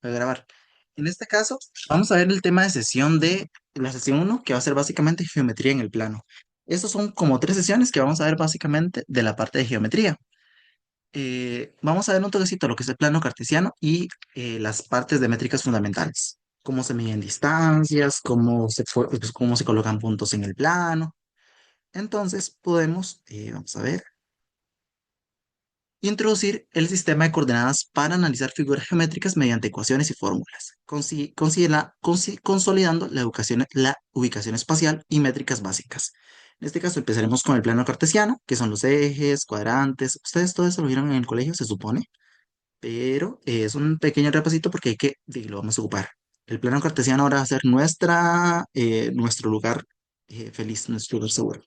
Voy a grabar. En este caso, vamos a ver el tema de sesión de la sesión uno, que va a ser básicamente geometría en el plano. Estos son como tres sesiones que vamos a ver básicamente de la parte de geometría. Vamos a ver un toquecito lo que es el plano cartesiano y las partes de métricas fundamentales. Cómo se miden distancias, pues, cómo se colocan puntos en el plano. Entonces, vamos a ver, introducir el sistema de coordenadas para analizar figuras geométricas mediante ecuaciones y fórmulas, consolidando la ubicación espacial y métricas básicas. En este caso empezaremos con el plano cartesiano, que son los ejes, cuadrantes. Ustedes todo eso lo vieron en el colegio, se supone, pero es un pequeño repasito porque lo vamos a ocupar. El plano cartesiano ahora va a ser nuestro lugar feliz, nuestro lugar seguro.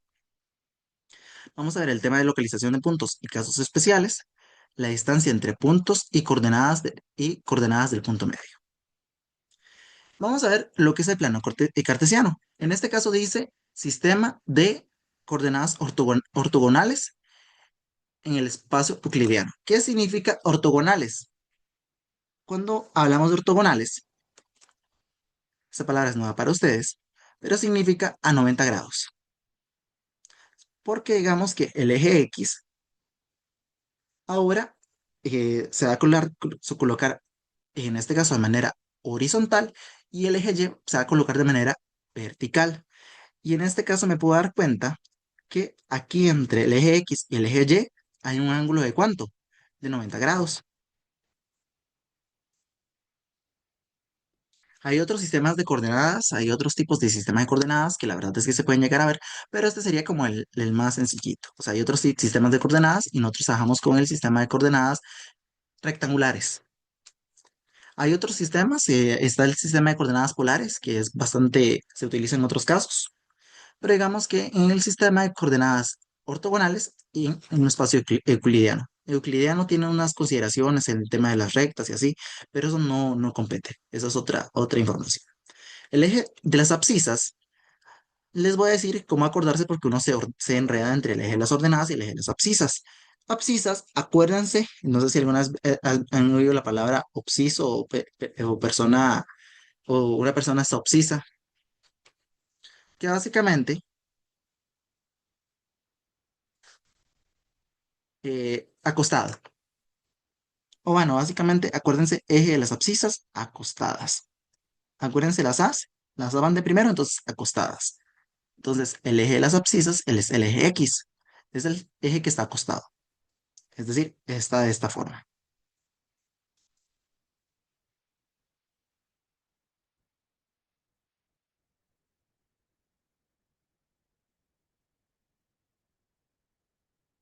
Vamos a ver el tema de localización de puntos y casos especiales, la distancia entre puntos y coordenadas del punto medio. Vamos a ver lo que es el plano cartesiano. En este caso dice sistema de coordenadas ortogonales en el espacio euclidiano. ¿Qué significa ortogonales? Cuando hablamos de ortogonales, esta palabra es nueva para ustedes, pero significa a 90 grados. Porque digamos que el eje X ahora se va a colocar en este caso de manera horizontal, y el eje Y se va a colocar de manera vertical. Y en este caso me puedo dar cuenta que aquí entre el eje X y el eje Y hay un ángulo de ¿cuánto? De 90 grados. Hay otros sistemas de coordenadas, hay otros tipos de sistemas de coordenadas que la verdad es que se pueden llegar a ver, pero este sería como el más sencillito. O sea, hay otros sistemas de coordenadas y nosotros trabajamos con el sistema de coordenadas rectangulares. Hay otros sistemas, está el sistema de coordenadas polares, que es bastante, se utiliza en otros casos, pero digamos que en el sistema de coordenadas ortogonales y en un espacio euclidiano. Euclidiano tiene unas consideraciones en el tema de las rectas y así, pero eso no compete, esa es otra información. El eje de las abscisas, les voy a decir cómo acordarse porque se enreda entre el eje de las ordenadas y el eje de las abscisas. Abscisas, acuérdense, no sé si alguna vez han oído la palabra obsiso o persona o una persona está obsisa, que básicamente, acostado. O bueno, básicamente, acuérdense, eje de las abscisas, acostadas. Acuérdense las A van de primero, entonces acostadas. Entonces, el eje de las abscisas es el eje X, es el eje que está acostado. Es decir, está de esta forma.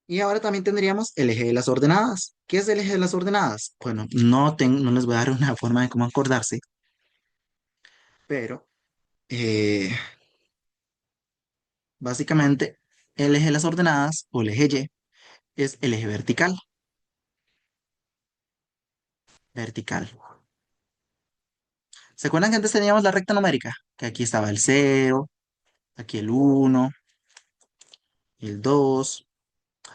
Y ahora también tendríamos el eje de las ordenadas. ¿Qué es el eje de las ordenadas? Bueno, no les voy a dar una forma de cómo acordarse, pero eh, básicamente el eje de las ordenadas o el eje Y es el eje vertical. Vertical. ¿Se acuerdan que antes teníamos la recta numérica? Que aquí estaba el cero, aquí el uno, el 2.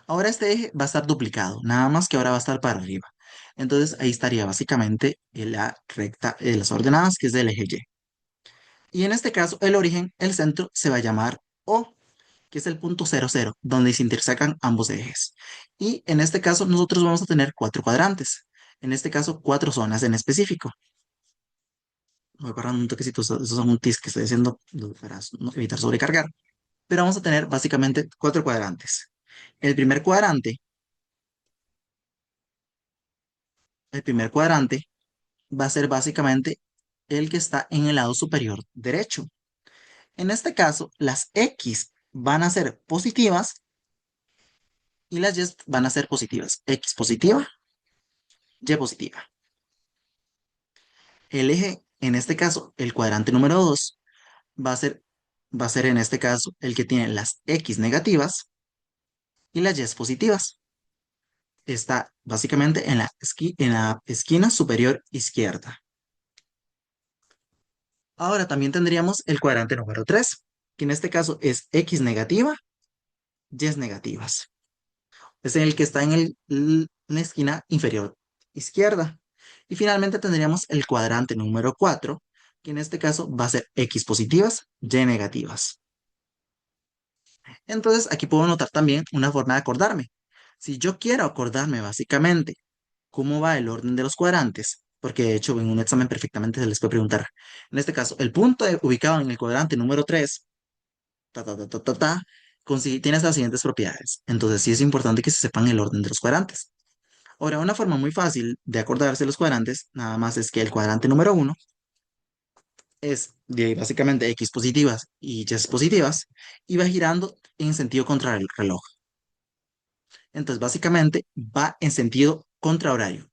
Ahora este eje va a estar duplicado, nada más que ahora va a estar para arriba. Entonces ahí estaría básicamente en la recta de las ordenadas, que es del eje Y. Y en este caso, el origen, el centro, se va a llamar O, que es el punto 00, donde se intersecan ambos ejes. Y en este caso, nosotros vamos a tener cuatro cuadrantes. En este caso, cuatro zonas en específico. Voy parando un toquecito, esos son un tis que estoy haciendo para evitar sobrecargar. Pero vamos a tener básicamente cuatro cuadrantes. El primer cuadrante, el primer cuadrante va a ser básicamente el que está en el lado superior derecho. En este caso, las X van a ser positivas y las Y van a ser positivas. X positiva, Y positiva. El eje, en este caso, el cuadrante número 2, va a ser, va a ser en este caso el que tiene las X negativas y las Y positivas. Está básicamente en la esquina superior izquierda. Ahora también tendríamos el cuadrante número 3, que en este caso es X negativa, Y negativas. Es el que está en la esquina inferior izquierda. Y finalmente tendríamos el cuadrante número 4, que en este caso va a ser X positivas, Y negativas. Entonces aquí puedo notar también una forma de acordarme. Si yo quiero acordarme básicamente cómo va el orden de los cuadrantes, porque de hecho en un examen perfectamente se les puede preguntar. En este caso, el punto ubicado en el cuadrante número 3 ta, ta, ta, ta, ta, ta, tiene las siguientes propiedades. Entonces sí es importante que se sepan el orden de los cuadrantes. Ahora, una forma muy fácil de acordarse los cuadrantes, nada más es que el cuadrante número 1 es de básicamente X positivas y Y positivas y va girando en sentido contrario al reloj. Entonces, básicamente va en sentido contrahorario.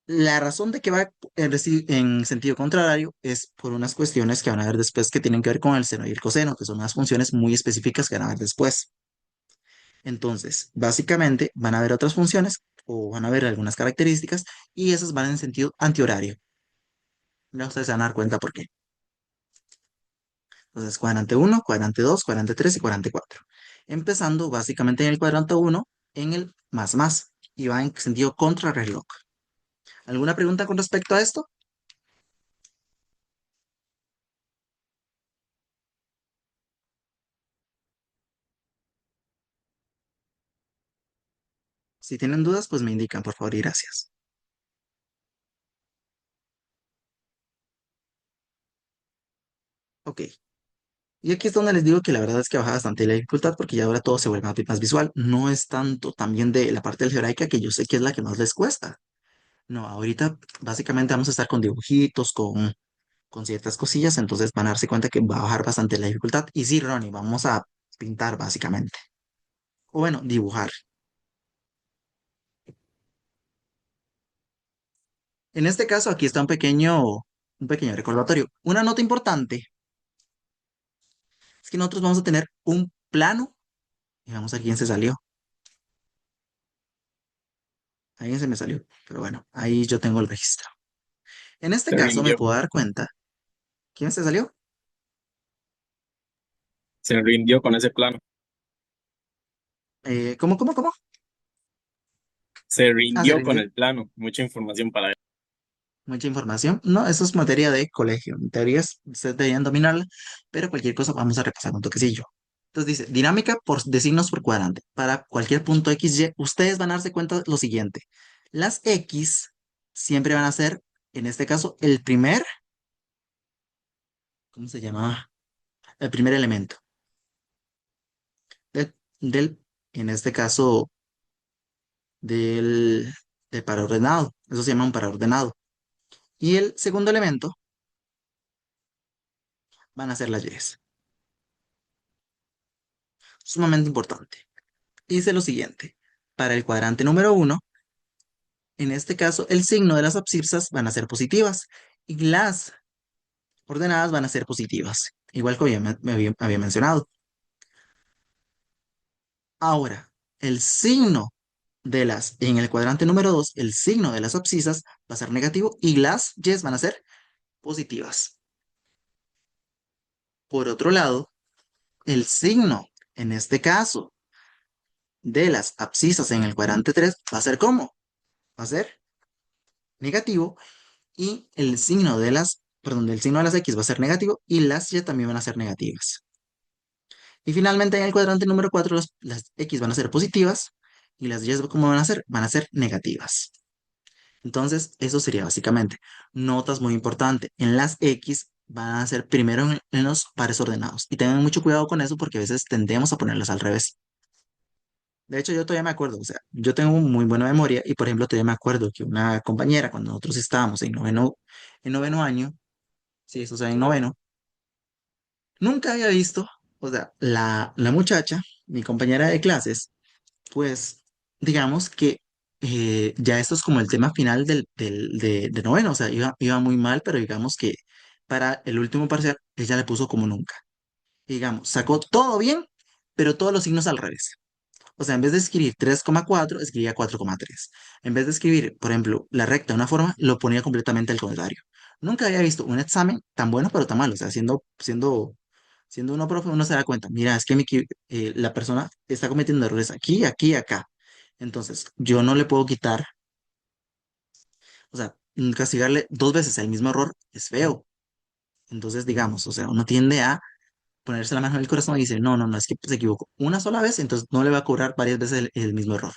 La razón de que va en sentido contrario es por unas cuestiones que van a ver después que tienen que ver con el seno y el coseno, que son unas funciones muy específicas que van a ver después. Entonces, básicamente van a ver otras funciones o van a ver algunas características y esas van en sentido antihorario. Ya ustedes se van a dar cuenta por qué. Entonces, cuadrante uno, cuadrante 2, cuadrante 3 y cuadrante 4. Empezando básicamente en el cuadrante uno, en el más, y va en sentido contrarreloj. ¿Alguna pregunta con respecto a esto? Si tienen dudas, pues me indican, por favor, y gracias. Ok. Y aquí es donde les digo que la verdad es que baja bastante la dificultad porque ya ahora todo se vuelve más visual. No es tanto también de la parte algebraica que yo sé que es la que más les cuesta. No, ahorita básicamente vamos a estar con dibujitos, con ciertas cosillas, entonces van a darse cuenta que va a bajar bastante la dificultad. Y sí, Ronnie, vamos a pintar básicamente. O bueno, dibujar. En este caso, aquí está un pequeño recordatorio. Una nota importante es que nosotros vamos a tener un plano. Y vamos a ver quién se salió. Alguien se me salió. Pero bueno, ahí yo tengo el registro. En este Se caso me rindió, puedo dar cuenta. ¿Quién se salió? se rindió con ese plano, ¿Cómo? se Ah, se rindió con rindió. el plano, mucha información para él. Mucha información. No, eso es materia de colegio. En teorías, ustedes deberían dominarla, pero cualquier cosa vamos a repasar un toquecillo. Entonces dice, dinámica de signos por cuadrante. Para cualquier punto X, Y, ustedes van a darse cuenta de lo siguiente. Las X siempre van a ser, en este caso, ¿cómo se llama? El primer elemento del, en este caso, del, del paraordenado. Eso se llama un paraordenado. Y el segundo elemento van a ser las Y. Sumamente importante. Dice lo siguiente. Para el cuadrante número uno, en este caso, el signo de las abscisas van a ser positivas y las ordenadas van a ser positivas, igual que había mencionado. Ahora, el signo en el cuadrante número 2, el signo de las abscisas va a ser negativo y las Y van a ser positivas. Por otro lado, el signo, en este caso, de las abscisas en el cuadrante 3 va a ser ¿cómo? Va a ser negativo y el signo de las X va a ser negativo y las Y también van a ser negativas. Y finalmente en el cuadrante número 4 las X van a ser positivas y las Y, ¿cómo van a ser? Van a ser negativas. Entonces, eso sería básicamente. Notas muy importantes. En las X van a ser primero en los pares ordenados. Y tengan mucho cuidado con eso porque a veces tendemos a ponerlos al revés. De hecho, yo todavía me acuerdo, o sea, yo tengo muy buena memoria y, por ejemplo, todavía me acuerdo que una compañera, cuando nosotros estábamos en noveno año, sí, eso, o sea, en noveno, nunca había visto, o sea, la muchacha, mi compañera de clases, pues, digamos que ya esto es como el tema final de noveno, o sea, iba muy mal, pero digamos que para el último parcial ella le puso como nunca. Y digamos, sacó todo bien, pero todos los signos al revés. O sea, en vez de escribir 3,4 escribía 4,3. En vez de escribir, por ejemplo, la recta de una forma, lo ponía completamente al contrario. Nunca había visto un examen tan bueno, pero tan malo. O sea, siendo uno profe, uno se da cuenta, mira, es que la persona está cometiendo errores aquí, aquí y acá. Entonces, yo no le puedo quitar, o sea, castigarle dos veces el mismo error es feo. Entonces, digamos, o sea, uno tiende a ponerse la mano en el corazón y dice, no, no, no, es que se equivocó una sola vez, entonces no le va a cobrar varias veces el mismo error.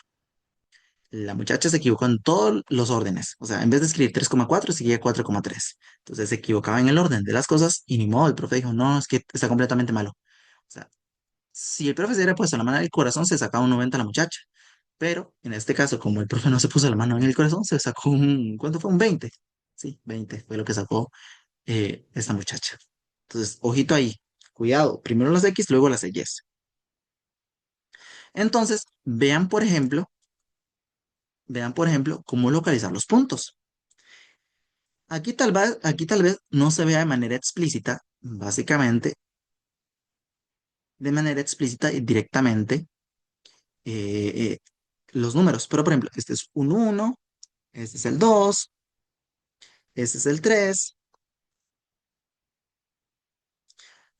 La muchacha se equivocó en todos los órdenes, o sea, en vez de escribir 3,4 seguía 4,3. Entonces se equivocaba en el orden de las cosas y ni modo, el profe dijo, no, es que está completamente malo. O sea, si el profe se hubiera puesto la mano en el corazón, se sacaba un 90 a la muchacha. Pero en este caso, como el profe no se puso la mano en el corazón, se sacó un, ¿cuánto fue? Un 20. Sí, 20 fue lo que sacó esta muchacha. Entonces, ojito ahí, cuidado, primero las X, luego las Y. Entonces, vean por ejemplo, cómo localizar los puntos. Aquí tal vez no se vea de manera explícita, básicamente, de manera explícita y directamente los números. Pero, por ejemplo, este es un uno, este es el 2, este es el 3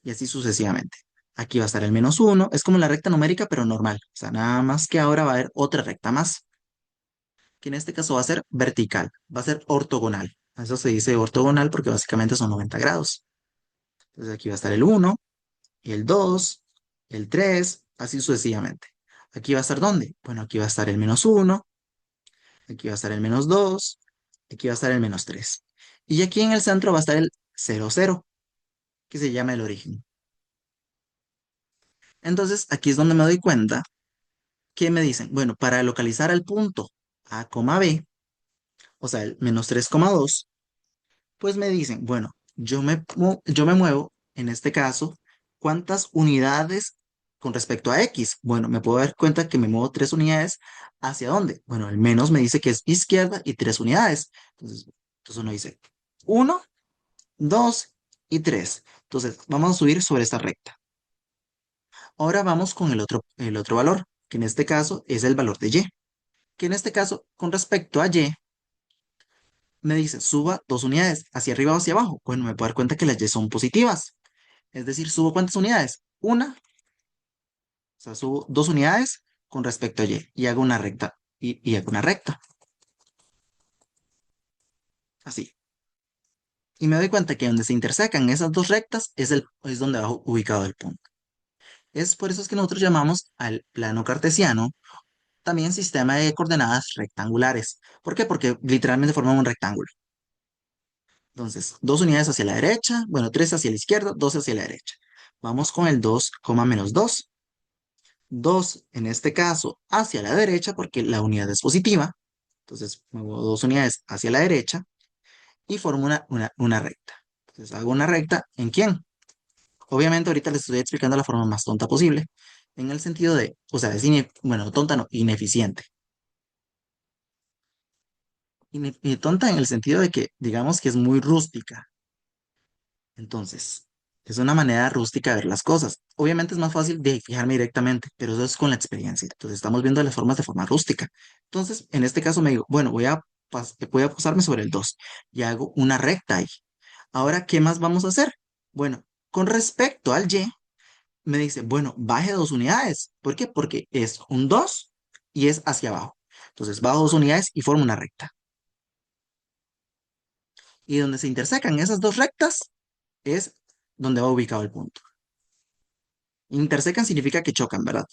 y así sucesivamente. Aquí va a estar el menos uno, es como la recta numérica, pero normal. O sea, nada más que ahora va a haber otra recta más, que en este caso va a ser vertical, va a ser ortogonal. Eso se dice ortogonal porque básicamente son 90 grados. Entonces aquí va a estar el uno, el 2, el 3, así sucesivamente. ¿Aquí va a estar dónde? Bueno, aquí va a estar el menos uno, aquí va a estar el menos 2, aquí va a estar el menos 3. Y aquí en el centro va a estar el cero cero, que se llama el origen. Entonces, aquí es donde me doy cuenta que me dicen, bueno, para localizar el punto A, B, o sea, el menos 3,2, pues me dicen, bueno, yo me muevo, en este caso, ¿cuántas unidades con respecto a X? Bueno, me puedo dar cuenta que me muevo 3 unidades. ¿Hacia dónde? Bueno, al menos me dice que es izquierda y 3 unidades. Entonces uno dice uno, 2 y 3. Entonces, vamos a subir sobre esta recta. Ahora vamos con el otro valor, que en este caso es el valor de Y. Que en este caso, con respecto a Y, me dice suba 2 unidades, hacia arriba o hacia abajo. Bueno, me puedo dar cuenta que las Y son positivas. Es decir, subo cuántas unidades? Una, o sea, subo 2 unidades con respecto a Y hago una recta. Y hago una recta, así. Y me doy cuenta que donde se intersecan esas dos rectas es donde va ubicado el punto. Es por eso es que nosotros llamamos al plano cartesiano también sistema de coordenadas rectangulares. ¿Por qué? Porque literalmente forman un rectángulo. Entonces, 2 unidades hacia la derecha, bueno, 3 hacia la izquierda, 2 hacia la derecha. Vamos con el 2, menos 2. 2 en este caso hacia la derecha porque la unidad es positiva. Entonces muevo 2 unidades hacia la derecha y formo una recta. Entonces hago una recta ¿en quién? Obviamente ahorita les estoy explicando la forma más tonta posible, en el sentido de, o sea, bueno, tonta no, ineficiente. Y tonta en el sentido de que, digamos que es muy rústica. Entonces, es una manera rústica de ver las cosas. Obviamente es más fácil de fijarme directamente, pero eso es con la experiencia. Entonces, estamos viendo las formas de forma rústica. Entonces, en este caso me digo, bueno, voy a posarme sobre el 2 y hago una recta ahí. Ahora, ¿qué más vamos a hacer? Bueno, con respecto al Y, me dice, bueno, baje 2 unidades. ¿Por qué? Porque es un 2 y es hacia abajo. Entonces, bajo 2 unidades y formo una recta. Y donde se intersecan esas dos rectas es donde va ubicado el punto. Intersecan significa que chocan, ¿verdad?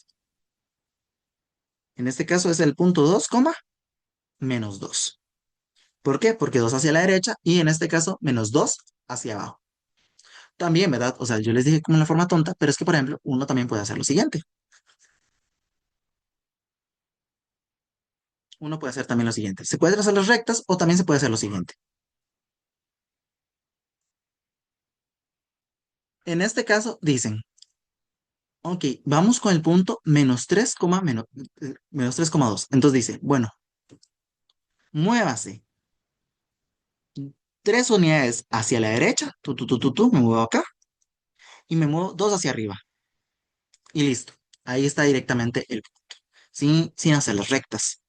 En este caso es el punto 2, menos 2. ¿Por qué? Porque 2 hacia la derecha y en este caso menos 2 hacia abajo. También, ¿verdad? O sea, yo les dije como una forma tonta, pero es que, por ejemplo, uno también puede hacer lo siguiente. Uno puede hacer también lo siguiente. Se puede trazar las rectas o también se puede hacer lo siguiente. En este caso dicen, ok, vamos con el punto menos 3, menos 3,2. Entonces dice, bueno, muévase 3 unidades hacia la derecha, me muevo acá y me muevo 2 hacia arriba. Y listo. Ahí está directamente el punto. Sin hacer las rectas.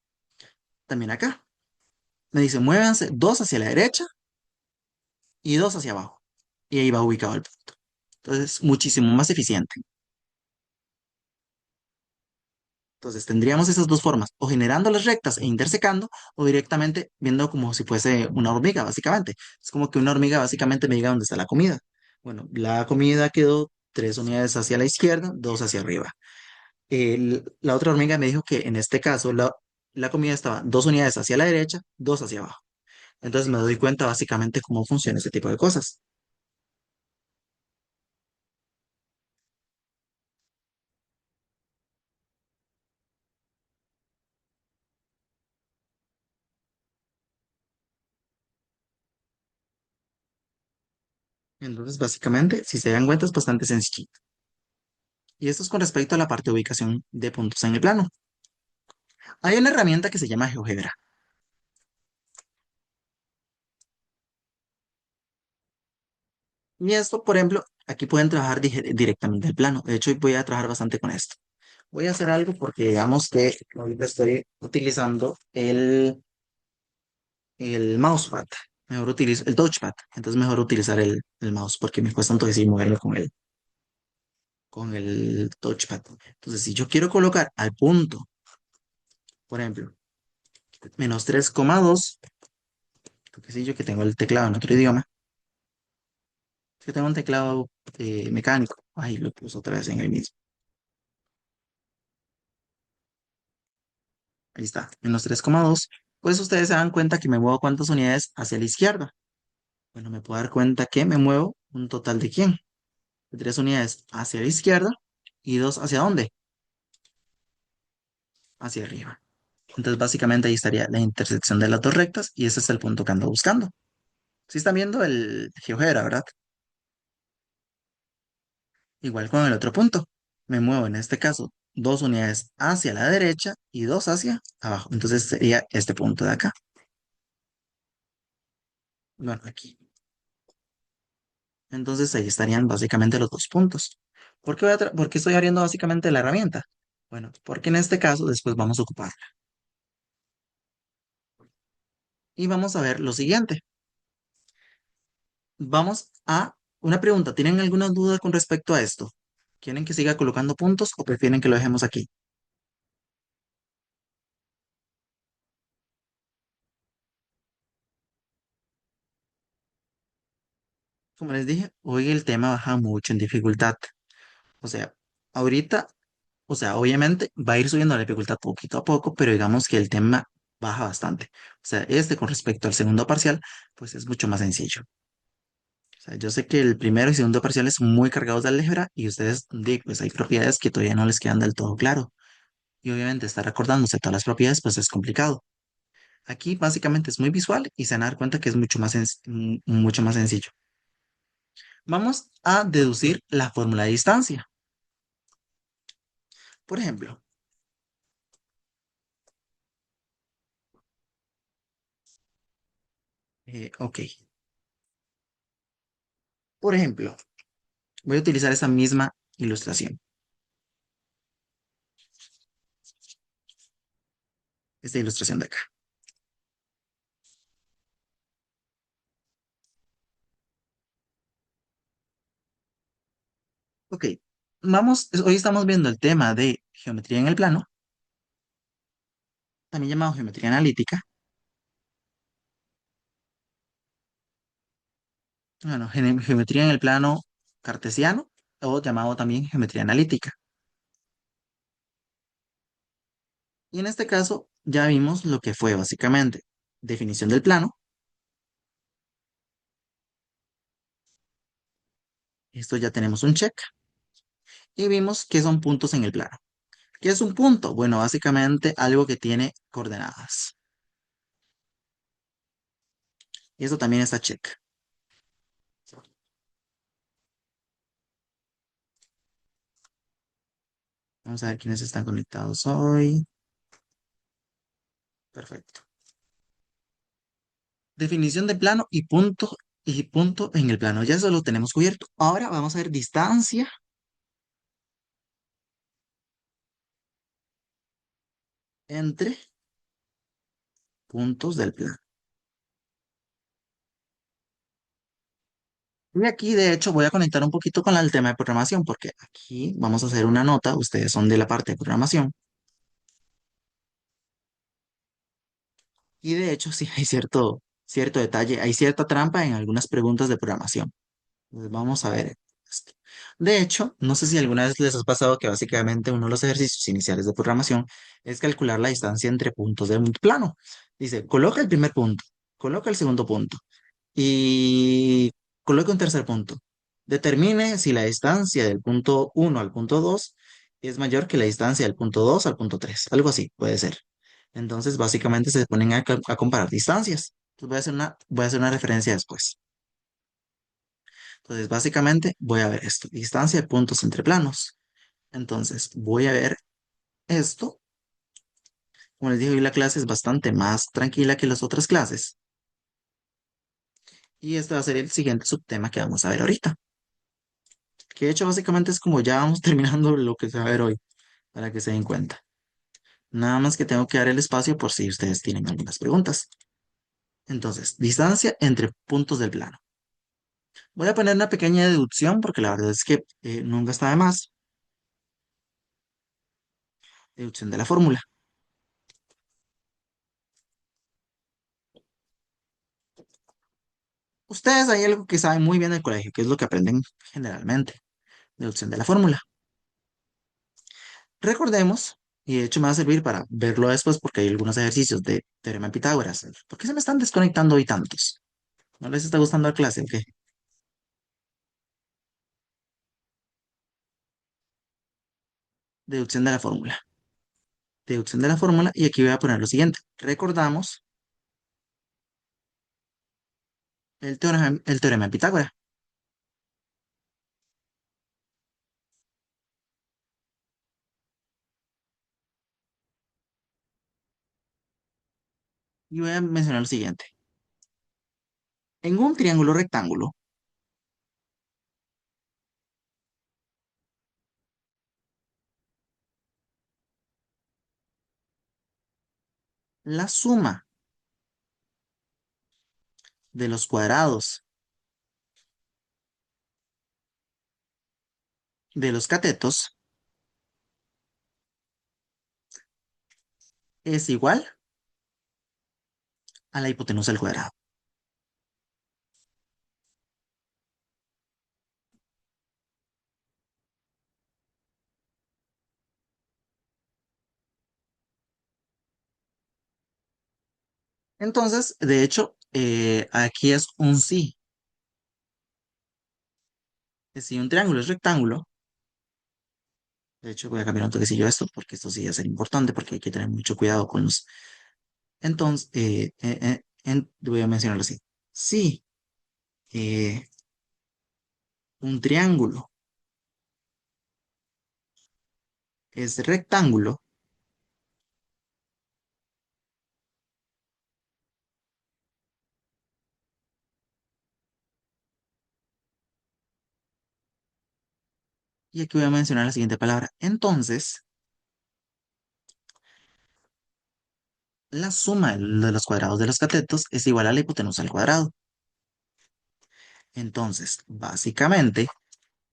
También acá. Me dice, muévanse 2 hacia la derecha y 2 hacia abajo. Y ahí va ubicado el punto. Entonces, muchísimo más eficiente. Entonces tendríamos esas dos formas, o generando las rectas e intersecando, o directamente viendo como si fuese una hormiga, básicamente. Es como que una hormiga básicamente me diga dónde está la comida. Bueno, la comida quedó 3 unidades hacia la izquierda, dos hacia arriba. La otra hormiga me dijo que en este caso la comida estaba 2 unidades hacia la derecha, dos hacia abajo. Entonces me doy cuenta básicamente cómo funciona ese tipo de cosas. Entonces, básicamente, si se dan cuenta, es bastante sencillo. Y esto es con respecto a la parte de ubicación de puntos en el plano. Hay una herramienta que se llama GeoGebra. Y esto, por ejemplo, aquí pueden trabajar directamente el plano. De hecho, voy a trabajar bastante con esto. Voy a hacer algo porque digamos que ahorita estoy utilizando el mousepad. Mejor utilizo el touchpad. Entonces, mejor utilizar el mouse porque me cuesta entonces sí moverme con el touchpad. Entonces, si yo quiero colocar al punto, por ejemplo, -3,2, que sí, yo que tengo el teclado en otro idioma, que tengo un teclado mecánico. Ahí lo puse otra vez en el mismo. Ahí está, -3,2. Pues ustedes se dan cuenta que me muevo cuántas unidades hacia la izquierda. Bueno, me puedo dar cuenta que me muevo un total de ¿quién? De 3 unidades hacia la izquierda y dos hacia dónde? Hacia arriba. Entonces, básicamente ahí estaría la intersección de las dos rectas y ese es el punto que ando buscando. Si están viendo el GeoGebra, ¿verdad? Igual con el otro punto. Me muevo en este caso 2 unidades hacia la derecha y dos hacia abajo. Entonces sería este punto de acá. Bueno, aquí. Entonces ahí estarían básicamente los dos puntos. ¿Por qué estoy abriendo básicamente la herramienta? Bueno, porque en este caso después vamos a ocuparla. Y vamos a ver lo siguiente. Vamos a una pregunta. ¿Tienen alguna duda con respecto a esto? ¿Quieren que siga colocando puntos o prefieren que lo dejemos aquí? Como les dije, hoy el tema baja mucho en dificultad. O sea, ahorita, o sea, obviamente va a ir subiendo la dificultad poquito a poco, pero digamos que el tema baja bastante. O sea, este con respecto al segundo parcial, pues es mucho más sencillo. O sea, yo sé que el primero y segundo parcial es muy cargados de álgebra y ustedes, pues hay propiedades que todavía no les quedan del todo claro. Y obviamente estar acordándose de todas las propiedades, pues es complicado. Aquí básicamente es muy visual y se van a dar cuenta que es mucho más sencillo. Vamos a deducir la fórmula de distancia. Por ejemplo, ok. Por ejemplo, voy a utilizar esa misma ilustración, esta ilustración de acá. Ok, hoy estamos viendo el tema de geometría en el plano, también llamado geometría analítica. Bueno, geometría en el plano cartesiano o llamado también geometría analítica. Y en este caso ya vimos lo que fue básicamente definición del plano. Esto ya tenemos un check. Y vimos qué son puntos en el plano. ¿Qué es un punto? Bueno, básicamente algo que tiene coordenadas. Y eso también está check. Vamos a ver quiénes están conectados hoy. Perfecto. Definición de plano y punto en el plano. Ya eso lo tenemos cubierto. Ahora vamos a ver distancia entre puntos del plano. Y aquí, de hecho, voy a conectar un poquito con el tema de programación, porque aquí vamos a hacer una nota. Ustedes son de la parte de programación. Y de hecho, sí hay cierto detalle, hay cierta trampa en algunas preguntas de programación. Entonces, vamos a ver esto. De hecho, no sé si alguna vez les has pasado que básicamente uno de los ejercicios iniciales de programación es calcular la distancia entre puntos de un plano. Dice, coloca el primer punto, coloca el segundo punto y coloca un tercer punto. Determine si la distancia del punto uno al punto 2 es mayor que la distancia del punto 2 al punto 3. Algo así puede ser. Entonces, básicamente se ponen a comparar distancias. Entonces, voy a hacer una referencia después. Entonces, básicamente voy a ver esto, distancia de puntos entre planos. Entonces, voy a ver esto. Como les dije, hoy la clase es bastante más tranquila que las otras clases. Y este va a ser el siguiente subtema que vamos a ver ahorita. Que de hecho básicamente es como ya vamos terminando lo que se va a ver hoy, para que se den cuenta. Nada más que tengo que dar el espacio por si ustedes tienen algunas preguntas. Entonces, distancia entre puntos del plano. Voy a poner una pequeña deducción porque la verdad es que nunca está de más. Deducción de la fórmula. Ustedes hay algo que saben muy bien del colegio, que es lo que aprenden generalmente. Deducción de la fórmula. Recordemos, y de hecho me va a servir para verlo después porque hay algunos ejercicios de teorema de Pitágoras. ¿Por qué se me están desconectando hoy tantos? ¿No les está gustando la clase o qué? Deducción de la fórmula. Deducción de la fórmula y aquí voy a poner lo siguiente. Recordamos el teorema de Pitágoras. Y voy a mencionar lo siguiente. En un triángulo rectángulo, la suma de los cuadrados de los catetos es igual a la hipotenusa al cuadrado. Entonces, de hecho, aquí es un sí. Si un triángulo es rectángulo, de hecho voy a cambiar un toquecillo esto porque esto sí va a ser importante porque hay que tener mucho cuidado con los... Entonces, voy a mencionarlo así. Si eh, un triángulo es rectángulo, y aquí voy a mencionar la siguiente palabra, entonces la suma de los cuadrados de los catetos es igual a la hipotenusa al cuadrado. Entonces, básicamente,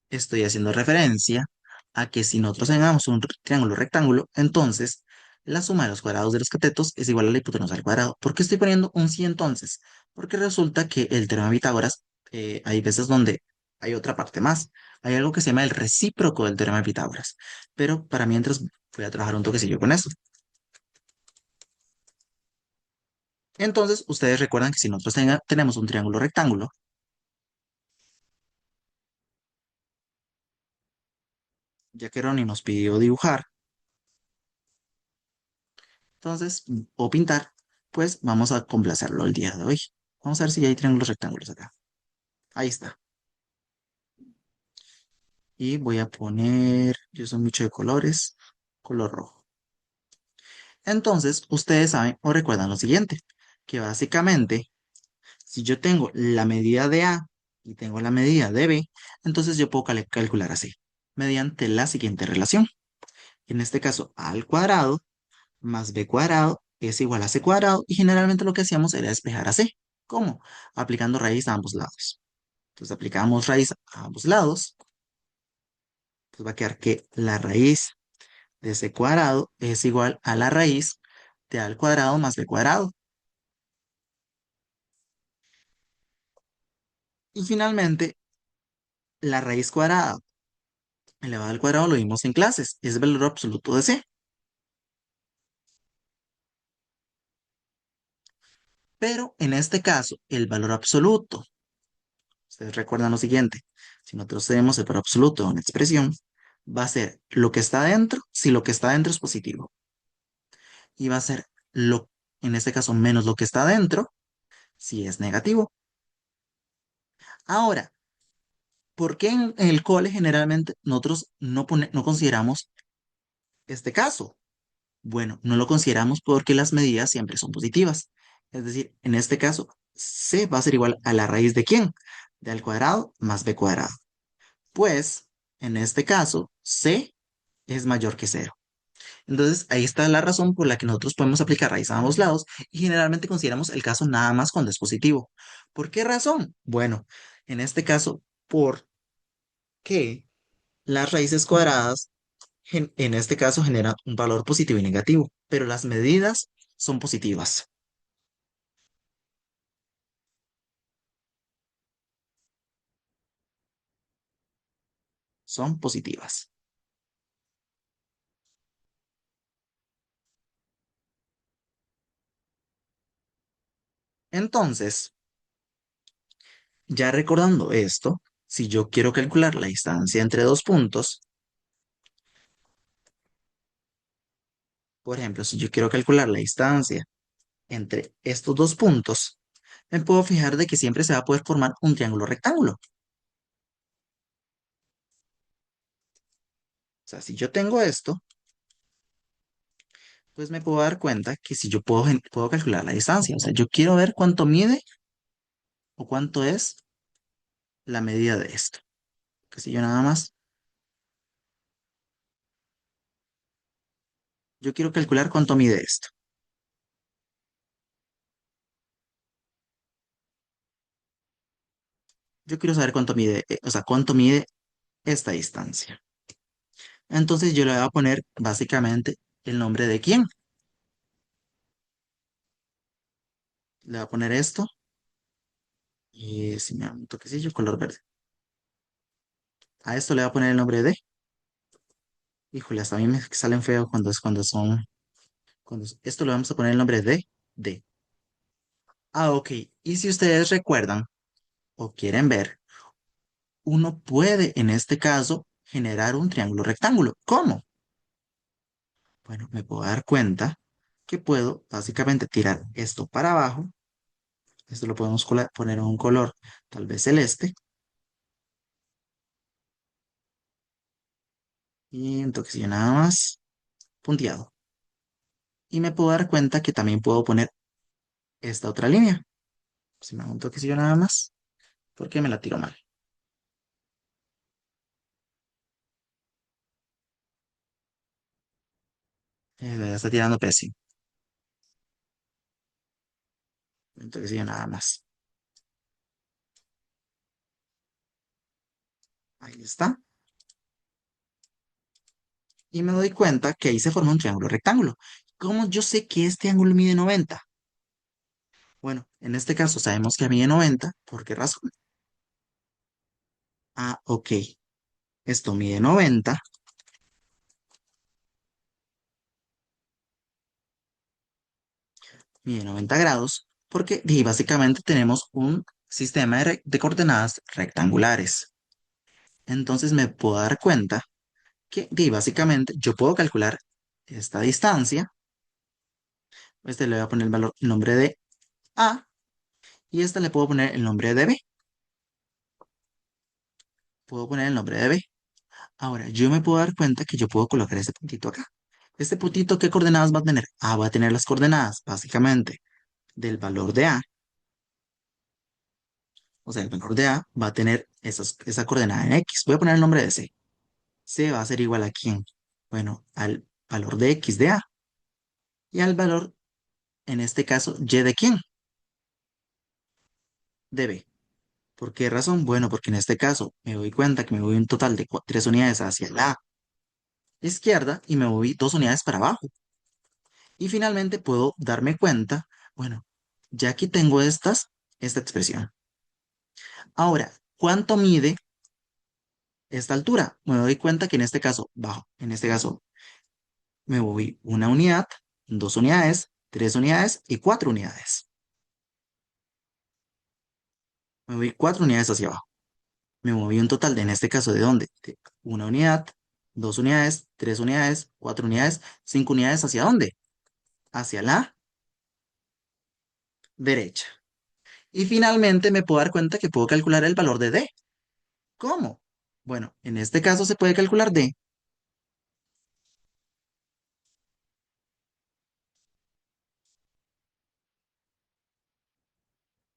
estoy haciendo referencia a que si nosotros tengamos un triángulo rectángulo, entonces la suma de los cuadrados de los catetos es igual a la hipotenusa al cuadrado. ¿Por qué estoy poniendo un sí entonces? Porque resulta que el teorema de Pitágoras, hay veces donde hay otra parte más. Hay algo que se llama el recíproco del teorema de Pitágoras. Pero para mientras voy a trabajar un toquecillo con eso. Entonces, ustedes recuerdan que si nosotros tenemos un triángulo rectángulo, ya que Ronnie nos pidió dibujar, entonces, o pintar, pues vamos a complacerlo el día de hoy. Vamos a ver si ya hay triángulos rectángulos acá. Ahí está. Y voy a poner, yo soy mucho de colores, color rojo. Entonces, ustedes saben o recuerdan lo siguiente, que básicamente, si yo tengo la medida de A y tengo la medida de B, entonces yo puedo calcular así, mediante la siguiente relación. En este caso, A al cuadrado más b cuadrado es igual a c cuadrado y generalmente lo que hacíamos era despejar a c. ¿Cómo? Aplicando raíz a ambos lados. Entonces aplicamos raíz a ambos lados, pues va a quedar que la raíz de c cuadrado es igual a la raíz de a al cuadrado más b cuadrado. Y finalmente, la raíz cuadrada elevada al cuadrado lo vimos en clases, es el valor absoluto de c. Pero en este caso, el valor absoluto, ustedes recuerdan lo siguiente, si nosotros tenemos el valor absoluto de una expresión, va a ser lo que está dentro si lo que está dentro es positivo. Y va a ser lo, en este caso, menos lo que está dentro si es negativo. Ahora, ¿por qué en el cole generalmente nosotros no consideramos este caso? Bueno, no lo consideramos porque las medidas siempre son positivas. Es decir, en este caso, c va a ser igual a la raíz de ¿quién? De al cuadrado más b cuadrado. Pues, en este caso, c es mayor que cero. Entonces, ahí está la razón por la que nosotros podemos aplicar raíz a ambos lados y generalmente consideramos el caso nada más cuando es positivo. ¿Por qué razón? Bueno, en este caso, porque las raíces cuadradas en este caso generan un valor positivo y negativo, pero las medidas son positivas, son positivas. Entonces, ya recordando esto, si yo quiero calcular la distancia entre dos puntos, por ejemplo, si yo quiero calcular la distancia entre estos dos puntos, me puedo fijar de que siempre se va a poder formar un triángulo rectángulo. O sea, si yo tengo esto, pues me puedo dar cuenta que si yo puedo calcular la distancia, o sea, yo quiero ver cuánto mide o cuánto es la medida de esto. Que si yo nada más, yo quiero calcular cuánto mide esto. Yo quiero saber cuánto mide, o sea, cuánto mide esta distancia. Entonces yo le voy a poner básicamente el nombre de quién. Le voy a poner esto y si me da un toquecillo, color verde. A esto le voy a poner el nombre de. Híjole, hasta a mí me salen feos cuando son. Esto le vamos a poner el nombre de. Ah, ok. Y si ustedes recuerdan o quieren ver, uno puede en este caso generar un triángulo rectángulo. ¿Cómo? Bueno, me puedo dar cuenta que puedo básicamente tirar esto para abajo. Esto lo podemos poner en un color tal vez celeste. Y un toquecillo nada más punteado. Y me puedo dar cuenta que también puedo poner esta otra línea. Si me hago un toquecillo nada más, porque me la tiro mal. La está tirando pésimo. Un toquecillo nada más. Ahí está. Y me doy cuenta que ahí se forma un triángulo rectángulo. ¿Cómo yo sé que este ángulo mide 90? Bueno, en este caso sabemos que mide 90. ¿Por qué razón? Ah, ok. Esto mide 90. Mide 90 grados. Porque básicamente tenemos un sistema de coordenadas rectangulares. Entonces me puedo dar cuenta que básicamente yo puedo calcular esta distancia. Este le voy a poner el nombre de A y este le puedo poner el nombre de B. Puedo poner el nombre de B. Ahora, yo me puedo dar cuenta que yo puedo colocar este puntito acá. Este puntito, ¿qué coordenadas va a tener? A va a tener las coordenadas, básicamente, del valor de A. O sea, el valor de A va a tener esa coordenada en X. Voy a poner el nombre de C. C va a ser igual a quién? Bueno, al valor de X de A. Y al valor, en este caso, Y de quién? De B. ¿Por qué razón? Bueno, porque en este caso me doy cuenta que me voy un total de 3 unidades hacia la izquierda y me voy 2 unidades para abajo. Y finalmente puedo darme cuenta, bueno, ya aquí tengo esta expresión. Ahora, ¿cuánto mide esta altura? Me doy cuenta que en este caso, bajo, en este caso, me moví una unidad, dos unidades, tres unidades y cuatro unidades. Me moví cuatro unidades hacia abajo. Me moví un total de, en este caso, ¿de dónde? De una unidad, dos unidades, tres unidades, cuatro unidades, cinco unidades. ¿Hacia dónde? Hacia la derecha. Y finalmente me puedo dar cuenta que puedo calcular el valor de D. ¿Cómo? Bueno, en este caso se puede calcular D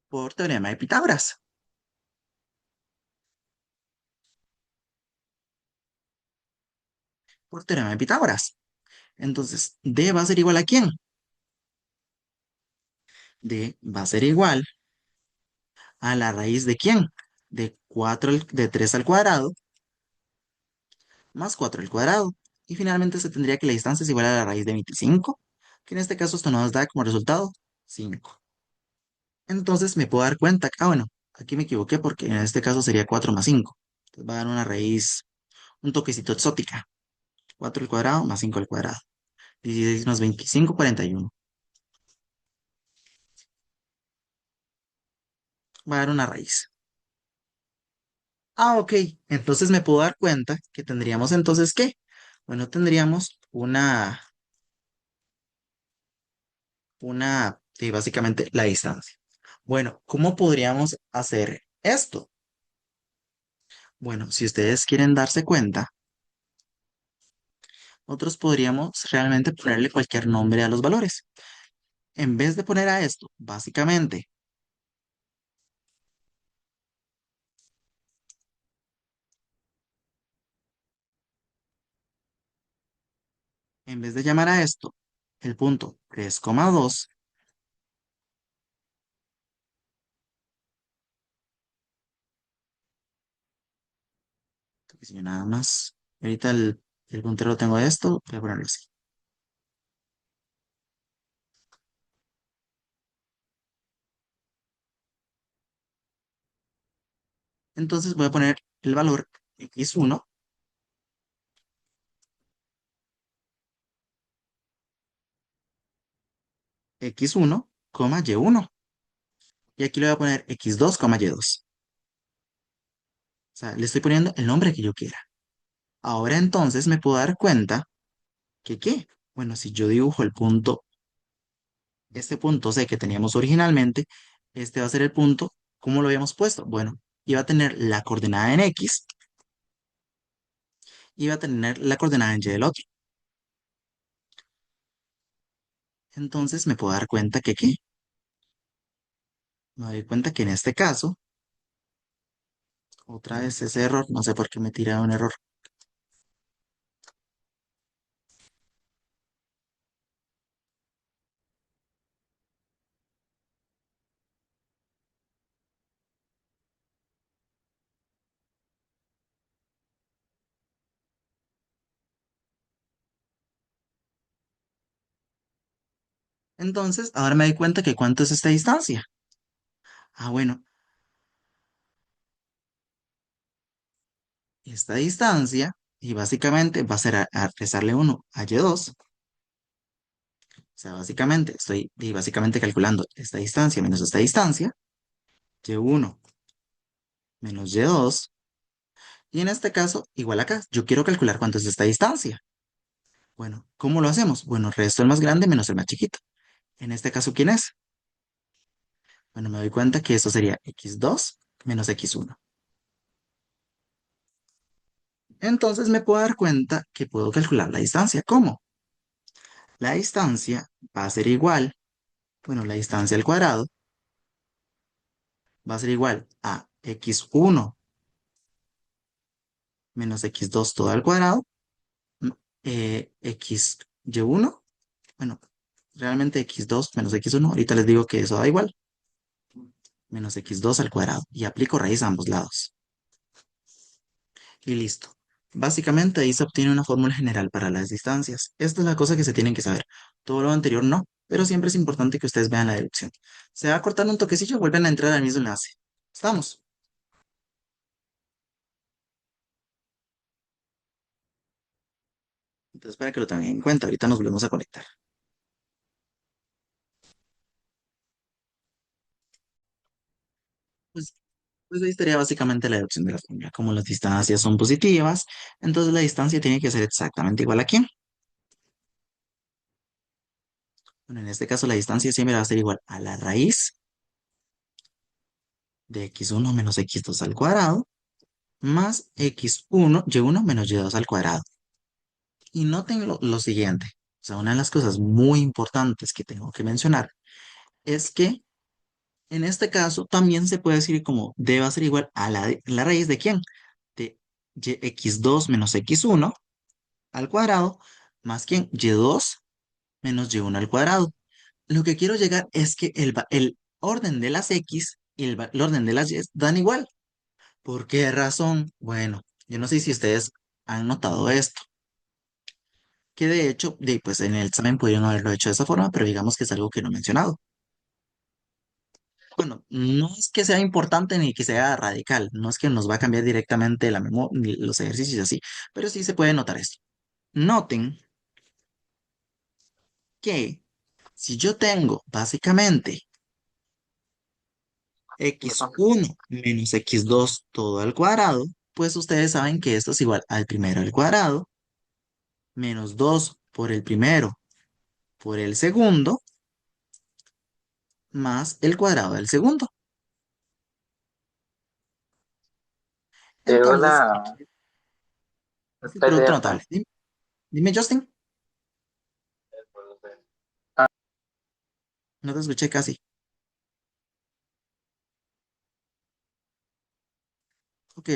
por teorema de Pitágoras. Por teorema de Pitágoras. Entonces, D va a ser igual a ¿quién? D va a ser igual a la raíz de ¿quién? De 4 de 3 al cuadrado más 4 al cuadrado. Y finalmente se tendría que la distancia es igual a la raíz de 25, que en este caso esto nos da como resultado 5. Entonces me puedo dar cuenta, bueno, aquí me equivoqué porque en este caso sería 4 más 5. Entonces va a dar una raíz, un toquecito exótica. 4 al cuadrado más 5 al cuadrado. 16 más 25, 41. Va a dar una raíz. Ah, ok. Entonces me puedo dar cuenta que tendríamos entonces ¿qué? Bueno, tendríamos básicamente la distancia. Bueno, ¿cómo podríamos hacer esto? Bueno, si ustedes quieren darse cuenta, nosotros podríamos realmente ponerle cualquier nombre a los valores. En vez de poner a esto, básicamente, en vez de llamar a esto el punto 3,2, si yo nada más, ahorita el puntero lo tengo de esto, voy a ponerlo así. Entonces voy a poner el valor x1, x1, y1. Y aquí le voy a poner x2, y2. O sea, le estoy poniendo el nombre que yo quiera. Ahora entonces me puedo dar cuenta que ¿qué? Bueno, si yo dibujo el punto, este punto C que teníamos originalmente, este va a ser el punto, ¿cómo lo habíamos puesto? Bueno, iba a tener la coordenada en X, y iba a tener la coordenada en Y del otro. Entonces me puedo dar cuenta que ¿qué? Me doy cuenta que en este caso, otra vez ese error, no sé por qué me tira un error. Entonces, ahora me doy cuenta que ¿cuánto es esta distancia? Ah, bueno, esta distancia, y básicamente va a ser a restarle 1 a Y2. O sea, básicamente estoy básicamente calculando esta distancia menos esta distancia, Y1 menos Y2. Y en este caso, igual acá, yo quiero calcular cuánto es esta distancia. Bueno, ¿cómo lo hacemos? Bueno, resto el más grande menos el más chiquito. En este caso, ¿quién es? Bueno, me doy cuenta que esto sería x2 menos x1. Entonces me puedo dar cuenta que puedo calcular la distancia. ¿Cómo? La distancia va a ser igual, bueno, la distancia al cuadrado va a ser igual a x1 menos x2 todo al cuadrado, xy1, bueno, realmente x2 menos x1, ahorita les digo que eso da igual, menos x2 al cuadrado, y aplico raíz a ambos lados. Y listo. Básicamente ahí se obtiene una fórmula general para las distancias. Esta es la cosa que se tienen que saber. Todo lo anterior no, pero siempre es importante que ustedes vean la deducción. Se va a cortar un toquecillo, vuelven a entrar al mismo enlace. ¿Estamos? Entonces, para que lo tengan en cuenta, ahorita nos volvemos a conectar. Pues, pues ahí estaría básicamente la deducción de la fórmula. Como las distancias son positivas, entonces la distancia tiene que ser exactamente igual a quién. Bueno, en este caso la distancia siempre va a ser igual a la raíz de x1 menos x2 al cuadrado más x1, y1 menos y2 al cuadrado. Y noten lo siguiente, o sea, una de las cosas muy importantes que tengo que mencionar es que en este caso también se puede decir como d va a ser igual a la raíz de quién, de x2 menos x1 al cuadrado más quién, y2 menos y1 al cuadrado. Lo que quiero llegar es que el orden de las x y el orden de las y dan igual. ¿Por qué razón? Bueno, yo no sé si ustedes han notado esto, que de hecho, pues en el examen pudieron haberlo hecho de esa forma, pero digamos que es algo que no he mencionado. Bueno, no es que sea importante ni que sea radical, no es que nos va a cambiar directamente la memoria, los ejercicios y así, pero sí se puede notar esto. Noten que si yo tengo básicamente x1 menos x2 todo al cuadrado, pues ustedes saben que esto es igual al primero al cuadrado, menos 2 por el primero por el segundo, más el cuadrado del segundo. Entonces, Hola, sí, estoy producto abierta. notable. Dime, Justin, Ah, no te escuché casi. Ok,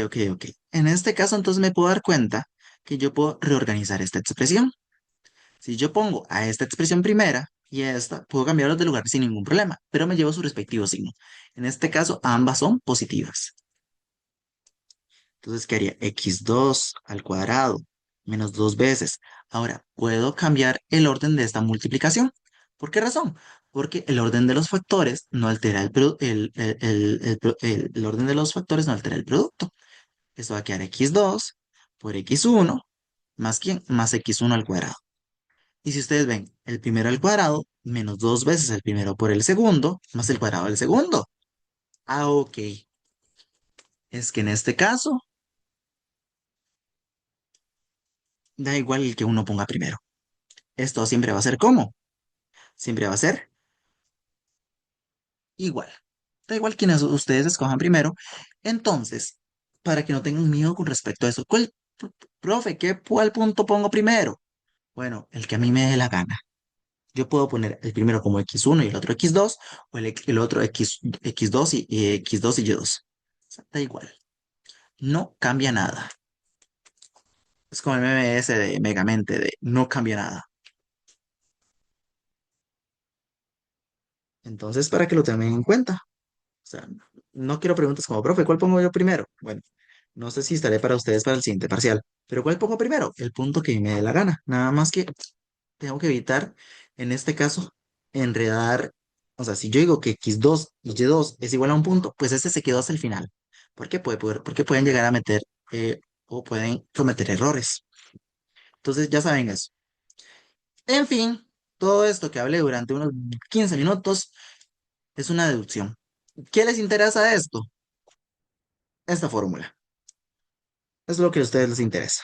ok, ok. En este caso, entonces me puedo dar cuenta que yo puedo reorganizar esta expresión. Si yo pongo a esta expresión primera y a esta, puedo cambiarlos de lugar sin ningún problema, pero me llevo su respectivo signo. En este caso, ambas son positivas. Entonces quedaría x2 al cuadrado menos dos veces. Ahora, puedo cambiar el orden de esta multiplicación. ¿Por qué razón? Porque el orden de los factores no altera el orden de los factores no altera el producto. Esto va a quedar x2 por x1 más quién, más x1 al cuadrado. Y si ustedes ven, el primero al cuadrado menos dos veces el primero por el segundo más el cuadrado del segundo. Ah, ok. Es que en este caso da igual el que uno ponga primero. Esto siempre va a ser ¿cómo? Siempre va a ser igual. Da igual quienes ustedes escojan primero. Entonces, para que no tengan miedo con respecto a eso, profe, ¿cuál punto pongo primero? Bueno, el que a mí me dé la gana. Yo puedo poner el primero como x1 y el otro x2, o el otro x2 y x2 y y2. O sea, da igual. No cambia nada. Es como el meme ese de Megamente de no cambia nada. Entonces, para que lo tengan en cuenta. O sea, no quiero preguntas como, profe, ¿cuál pongo yo primero? Bueno, no sé si estaré para ustedes para el siguiente parcial, pero ¿cuál pongo primero? El punto que me dé la gana. Nada más que tengo que evitar, en este caso, enredar. O sea, si yo digo que x2 y y2 es igual a un punto, pues ese se quedó hasta el final. ¿Por qué? Porque pueden llegar a meter o pueden cometer errores. Entonces, ya saben eso. En fin, todo esto que hablé durante unos 15 minutos es una deducción. ¿Qué les interesa de esto? Esta fórmula. Es lo que a ustedes les interesa.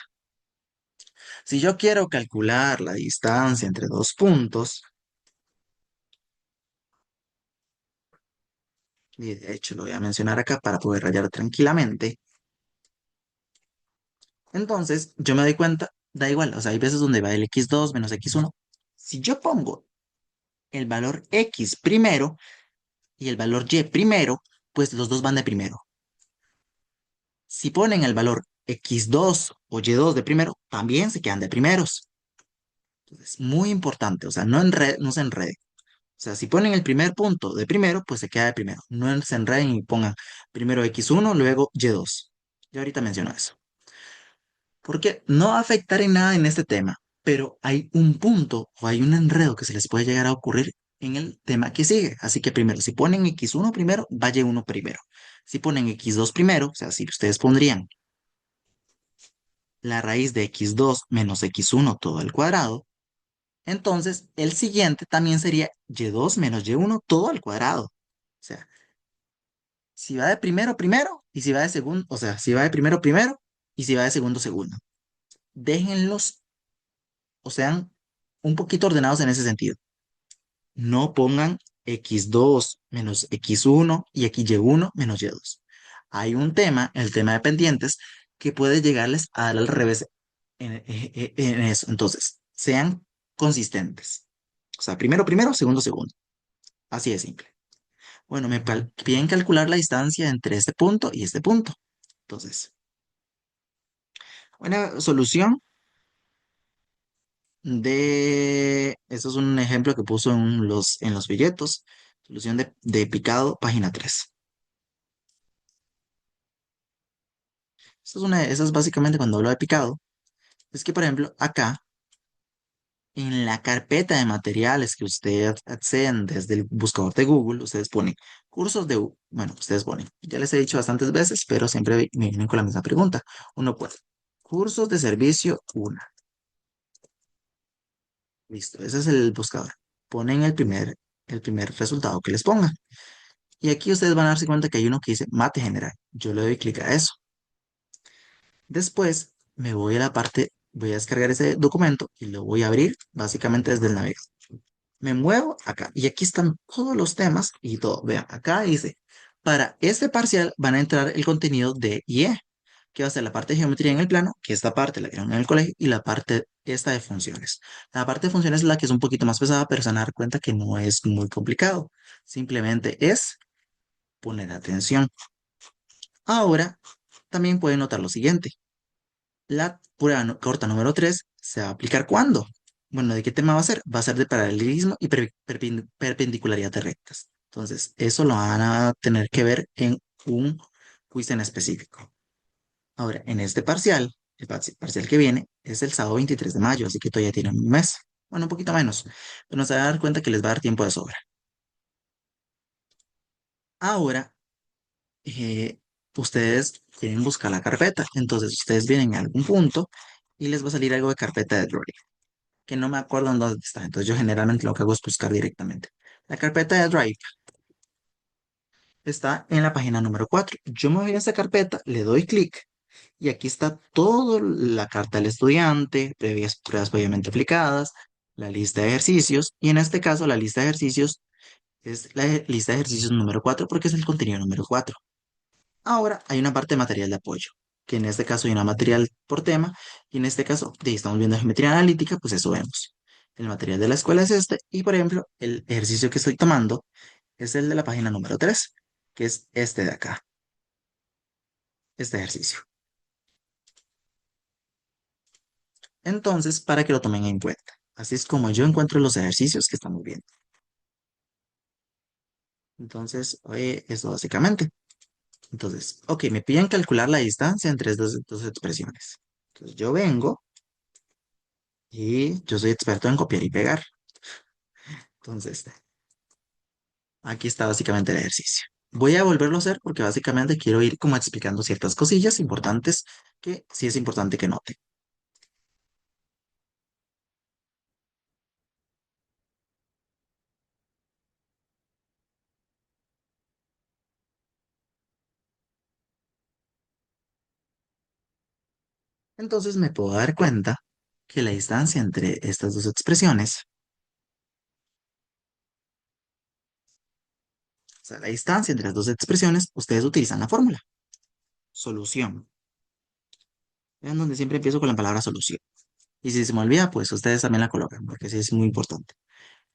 Si yo quiero calcular la distancia entre dos puntos, y de hecho lo voy a mencionar acá para poder rayar tranquilamente, entonces yo me doy cuenta, da igual, o sea, hay veces donde va el x2 menos x1. Si yo pongo el valor x primero y el valor y primero, pues los dos van de primero. Si ponen el valor x2 o y2 de primero, también se quedan de primeros. Entonces, muy importante, o sea, no se enreden. O sea, si ponen el primer punto de primero, pues se queda de primero. No se enreden y pongan primero x1, luego y2. Yo ahorita menciono eso. Porque no va a afectar en nada en este tema, pero hay un punto o hay un enredo que se les puede llegar a ocurrir en el tema que sigue. Así que primero, si ponen x1 primero, vaya uno primero. Si ponen x2 primero, o sea, si ustedes pondrían la raíz de x2 menos x1 todo al cuadrado, entonces el siguiente también sería y2 menos y1 todo al cuadrado. O sea, si va de primero, primero, y si va de segundo, o sea, si va de primero, primero, y si va de segundo, segundo. Déjenlos, o sean un poquito ordenados en ese sentido. No pongan x2 menos x1 y xy1 menos y2. Hay un tema, el tema de pendientes, que puede llegarles a dar al revés en eso. Entonces, sean consistentes. O sea, primero, primero, segundo, segundo. Así de simple. Bueno, piden calcular la distancia entre este punto y este punto. Entonces, una solución eso es un ejemplo que puso en los billetos. Solución de picado, página 3. Eso es básicamente cuando hablo de picado. Es que, por ejemplo, acá, en la carpeta de materiales que ustedes acceden desde el buscador de Google, ustedes ponen cursos bueno, ustedes ponen, ya les he dicho bastantes veces, pero siempre me vienen con la misma pregunta. Uno puede, cursos de servicio 1. Listo, ese es el buscador. Ponen el primer resultado que les pongan. Y aquí ustedes van a darse cuenta que hay uno que dice mate general. Yo le doy clic a eso. Después me voy a la parte, voy a descargar ese documento y lo voy a abrir básicamente desde el navegador. Me muevo acá y aquí están todos los temas y todo. Vean, acá dice, para este parcial van a entrar el contenido de IE, que va a ser la parte de geometría en el plano, que esta parte la vieron en el colegio, y la parte esta de funciones. La parte de funciones es la que es un poquito más pesada, pero se van a dar cuenta que no es muy complicado. Simplemente es poner atención. Ahora, también pueden notar lo siguiente. La prueba corta número 3 se va a aplicar ¿cuándo? Bueno, ¿de qué tema va a ser? Va a ser de paralelismo y perpendicularidad de rectas. Entonces, eso lo van a tener que ver en un quiz en específico. Ahora, en este parcial, el parcial que viene es el sábado 23 de mayo, así que todavía tienen un mes. Bueno, un poquito menos, pero se van a dar cuenta que les va a dar tiempo de sobra. Ahora, eh, ustedes quieren buscar la carpeta. Entonces, ustedes vienen a algún punto y les va a salir algo de carpeta de Drive, que no me acuerdo en dónde está. Entonces, yo generalmente lo que hago es buscar directamente. La carpeta de Drive está en la página número 4. Yo me voy a esa carpeta, le doy clic y aquí está toda la carta del estudiante, previas pruebas previamente aplicadas, la lista de ejercicios y en este caso la lista de ejercicios es la lista de ejercicios número 4 porque es el contenido número 4. Ahora hay una parte de material de apoyo, que en este caso hay una material por tema, y en este caso, de estamos viendo geometría analítica, pues eso vemos. El material de la escuela es este, y por ejemplo, el ejercicio que estoy tomando es el de la página número 3 que es este de acá, este ejercicio. Entonces, para que lo tomen en cuenta. Así es como yo encuentro los ejercicios que estamos viendo. Entonces, eso básicamente. Entonces, ok, me piden calcular la distancia entre estas dos expresiones. Entonces, yo vengo y yo soy experto en copiar y pegar. Entonces, aquí está básicamente el ejercicio. Voy a volverlo a hacer porque básicamente quiero ir como explicando ciertas cosillas importantes que sí es importante que noten. Entonces me puedo dar cuenta que la distancia entre estas dos expresiones, o sea, la distancia entre las dos expresiones, ustedes utilizan la fórmula. Solución. Vean donde siempre empiezo con la palabra solución. Y si se me olvida, pues ustedes también la colocan, porque sí es muy importante.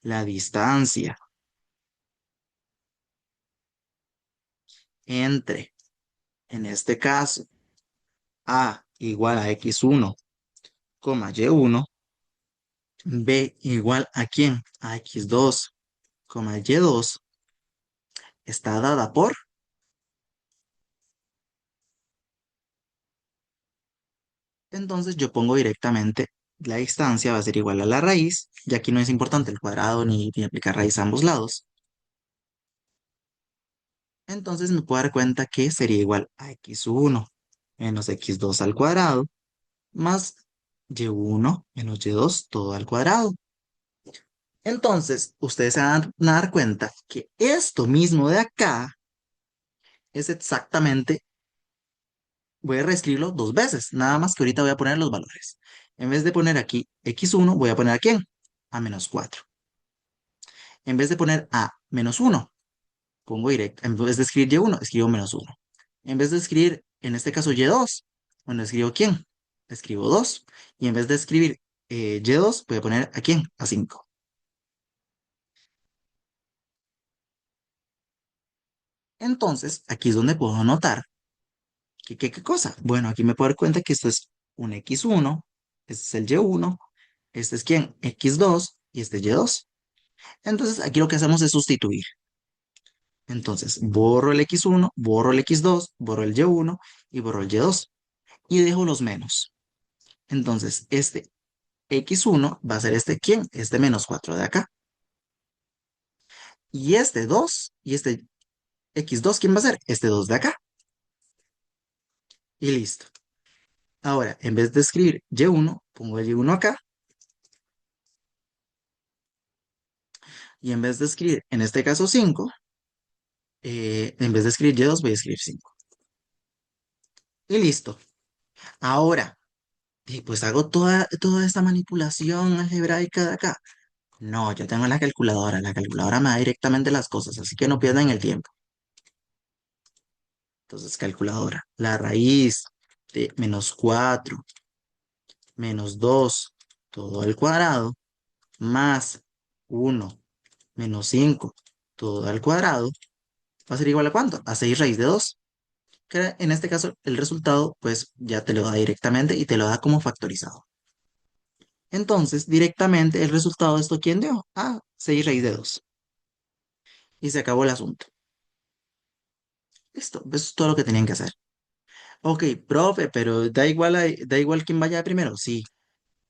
La distancia entre, en este caso, A igual a x1, y1, B igual a quién? A x2, y2, está dada por, entonces yo pongo directamente la distancia va a ser igual a la raíz, y aquí no es importante el cuadrado ni aplicar raíz a ambos lados. Entonces me puedo dar cuenta que sería igual a x1 menos x2 al cuadrado más y1 menos y2 todo al cuadrado. Entonces, ustedes se van a dar cuenta que esto mismo de acá es exactamente, voy a reescribirlo dos veces, nada más que ahorita voy a poner los valores. En vez de poner aquí x1, voy a poner a quién? A menos 4. En vez de poner a menos 1, pongo directo, en vez de escribir y1, escribo menos 1. En vez de escribir, en este caso, y2, bueno, escribo quién, escribo 2. Y en vez de escribir y2, voy a poner a quién, a 5. Entonces, aquí es donde puedo notar ¿qué cosa? Bueno, aquí me puedo dar cuenta que esto es un x1, este es el y1, este es quién, x2 y este es y2. Entonces, aquí lo que hacemos es sustituir. Entonces, borro el x1, borro el x2, borro el y1 y borro el y2 y dejo los menos. Entonces, este x1 va a ser este quién, este menos 4 de acá. Y este 2 y este x2, ¿quién va a ser? Este 2 de acá. Y listo. Ahora, en vez de escribir y1, pongo el y1 acá. Y en vez de escribir, en este caso 5, en vez de escribir y2, voy a escribir 5. Y listo. Ahora, pues hago toda esta manipulación algebraica de acá. No, yo tengo la calculadora. La calculadora me da directamente las cosas, así que no pierdan el tiempo. Entonces, calculadora. La raíz de menos 4 menos 2 todo al cuadrado, más 1 menos 5 todo al cuadrado, va a ser igual a ¿cuánto? A 6 raíz de 2. Que en este caso el resultado pues ya te lo da directamente y te lo da como factorizado. Entonces, directamente el resultado de esto, ¿quién dio? Ah, 6 raíz de 2. Y se acabó el asunto. Listo, eso es todo lo que tenían que hacer. Ok, profe, pero da igual quién vaya primero. Sí,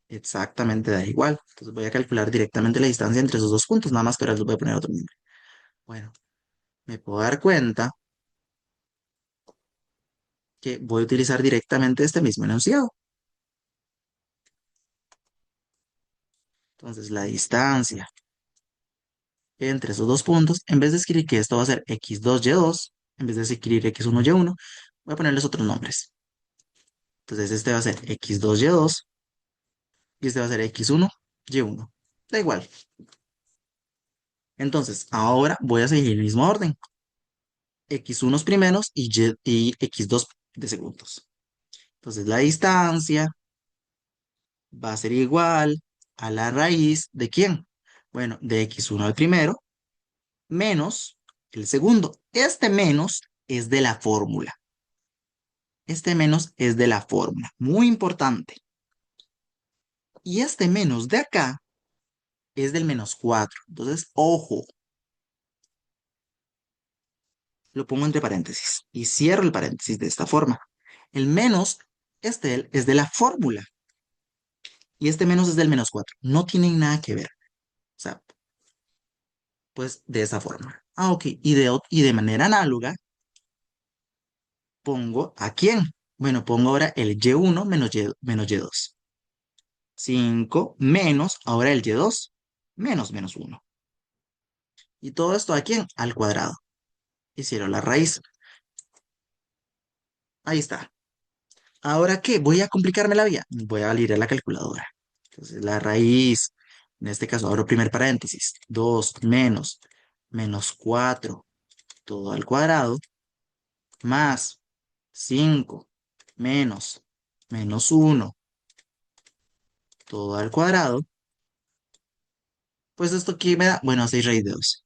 exactamente da igual. Entonces voy a calcular directamente la distancia entre esos dos puntos, nada más que ahora les voy a poner otro nombre. Bueno, me puedo dar cuenta que voy a utilizar directamente este mismo enunciado. Entonces, la distancia entre esos dos puntos, en vez de escribir que esto va a ser x2y2, en vez de escribir x1y1, voy a ponerles otros nombres. Entonces este va a ser x2y2 y este va a ser x1y1. Da igual. Entonces ahora voy a seguir el mismo orden. X1 primeros y x2 de segundos. Entonces la distancia va a ser igual a la raíz de ¿quién? Bueno, de x1 al primero menos el segundo. Este menos es de la fórmula. Este menos es de la fórmula, muy importante. Y este menos de acá es del menos 4. Entonces, ojo, lo pongo entre paréntesis y cierro el paréntesis de esta forma. El menos, este es de la fórmula y este menos es del menos 4. No tienen nada que ver. O sea, pues de esa forma. Ah, ok. Y de manera análoga, pongo ¿a quién? Bueno, pongo ahora el y1 menos y2. 5 menos ahora el y2 menos 1. ¿Y todo esto a quién? Al cuadrado. Hicieron la raíz. Ahí está. ¿Ahora qué? ¿Voy a complicarme la vida? Voy a abrir a la calculadora. Entonces, la raíz, en este caso, abro primer paréntesis, 2 menos 4 todo al cuadrado, más 5 menos 1 todo al cuadrado, pues esto aquí me da, bueno, 6 raíz de 2.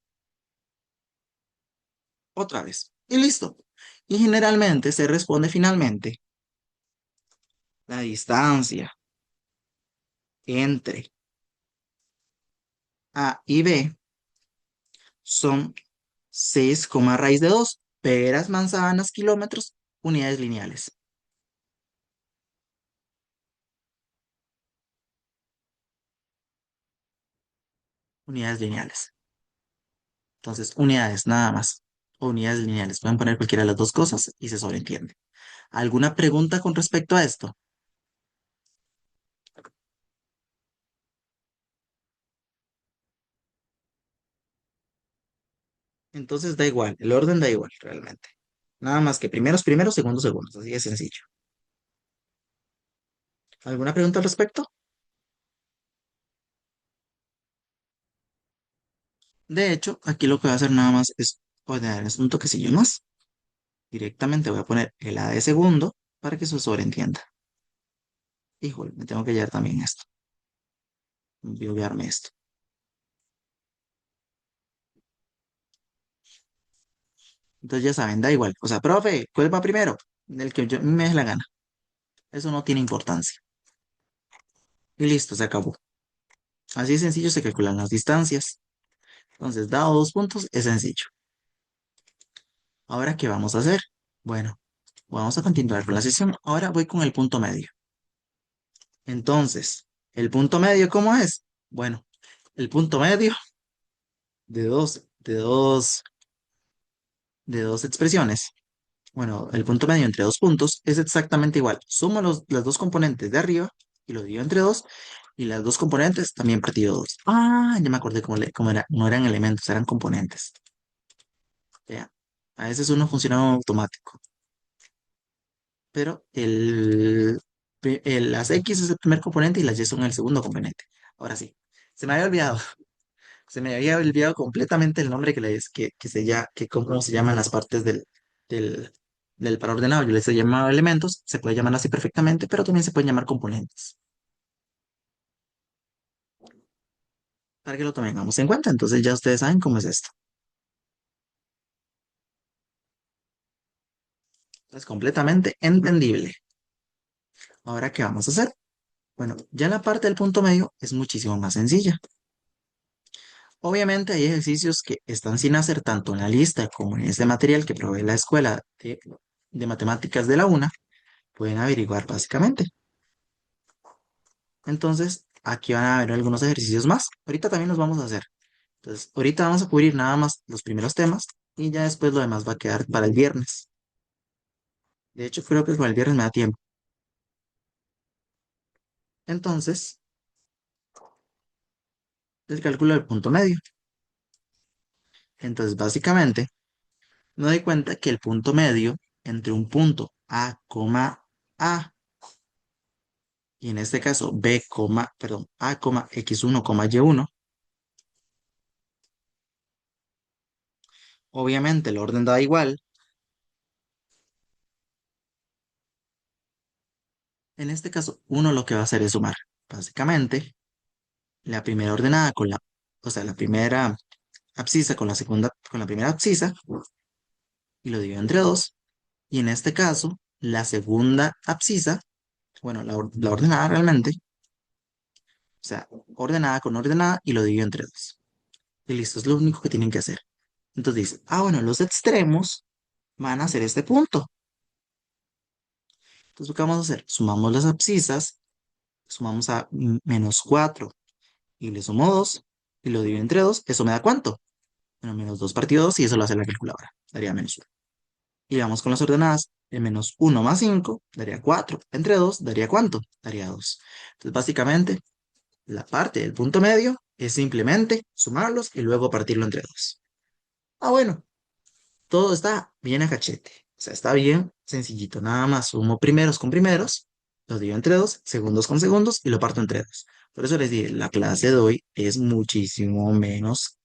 Otra vez. Y listo. Y generalmente se responde finalmente la distancia entre A y B son 6, raíz de 2 peras, manzanas, kilómetros, unidades lineales. Unidades lineales. Entonces, unidades nada más. O unidades lineales. Pueden poner cualquiera de las dos cosas y se sobreentiende. ¿Alguna pregunta con respecto a esto? Entonces da igual, el orden da igual realmente. Nada más que primeros, primeros, segundos, segundos, así de sencillo. ¿Alguna pregunta al respecto? De hecho, aquí lo que voy a hacer nada más es ordenar es un toquecillo más. Directamente voy a poner el A de segundo para que se sobreentienda. Híjole, me tengo que hallar también esto. Voy a olvidarme esto. Entonces ya saben, da igual. O sea, profe, ¿cuál va primero? El que yo me dé la gana. Eso no tiene importancia. Y listo, se acabó. Así de sencillo se calculan las distancias. Entonces, dado 2 puntos, es sencillo. Ahora, ¿qué vamos a hacer? Bueno, vamos a continuar con la sesión. Ahora voy con el punto medio. Entonces, ¿el punto medio cómo es? Bueno, el punto medio de dos expresiones. Bueno, el punto medio entre 2 puntos es exactamente igual. Sumo las dos componentes de arriba y lo divido entre dos. Y las dos componentes también partido dos. Ah, ya me acordé cómo era. No eran elementos, eran componentes. Ya. A veces uno funciona automático. Pero las X es el primer componente y las Y son el segundo componente. Ahora sí. Se me había olvidado. Se me había olvidado completamente el nombre que cómo se llaman las partes del, del par ordenado. Yo les he llamado elementos, se puede llamar así perfectamente, pero también se pueden llamar componentes, para que lo tengamos en cuenta. Entonces ya ustedes saben cómo es esto. Es completamente entendible. Ahora, ¿qué vamos a hacer? Bueno, ya la parte del punto medio es muchísimo más sencilla. Obviamente hay ejercicios que están sin hacer tanto en la lista como en este material que provee la escuela de matemáticas de la UNA, pueden averiguar básicamente. Entonces, aquí van a haber algunos ejercicios más. Ahorita también los vamos a hacer. Entonces, ahorita vamos a cubrir nada más los primeros temas y ya después lo demás va a quedar para el viernes. De hecho, creo que con el viernes me da tiempo. Entonces, el cálculo del punto medio. Entonces, básicamente, me doy cuenta que el punto medio entre un punto A, A y en este caso A, X1, Y1, obviamente el orden da igual. En este caso, uno lo que va a hacer es sumar. Básicamente, la primera ordenada o sea, la primera abscisa con la segunda, con la primera abscisa y lo divido entre dos. Y en este caso, la segunda abscisa, bueno, la ordenada realmente, o sea, ordenada con ordenada y lo divido entre dos. Y listo, es lo único que tienen que hacer. Entonces dice, bueno, los extremos van a ser este punto. Entonces, ¿qué vamos a hacer? Sumamos las abscisas, sumamos a -4 y le sumo 2 y lo divido entre 2. ¿Eso me da cuánto? Bueno, -2 partido 2 y eso lo hace la calculadora. Daría -1. Y vamos con las ordenadas. El -1 más 5 daría 4. Entre 2 daría ¿cuánto? Daría 2. Entonces, básicamente, la parte del punto medio es simplemente sumarlos y luego partirlo entre 2. Bueno, todo está bien a cachete. O sea, está bien sencillito. Nada más sumo primeros con primeros, los divido entre 2, segundos con segundos y lo parto entre 2. Por eso les dije, la clase de hoy es muchísimo menos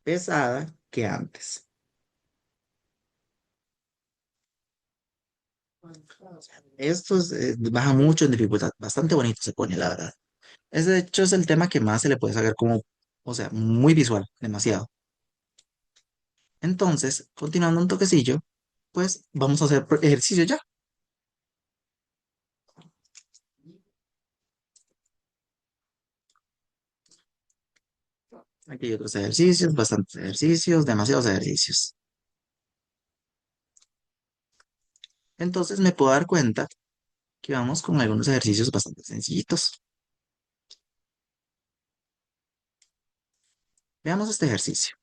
pesada que antes. Baja mucho en dificultad. Bastante bonito se pone, la verdad. Ese de hecho es el tema que más se le puede sacar como, o sea, muy visual, demasiado. Entonces, continuando un toquecillo, pues vamos a hacer ejercicio ya. Aquí hay otros ejercicios, bastantes ejercicios, demasiados ejercicios. Entonces me puedo dar cuenta que vamos con algunos ejercicios bastante sencillitos. Veamos este ejercicio.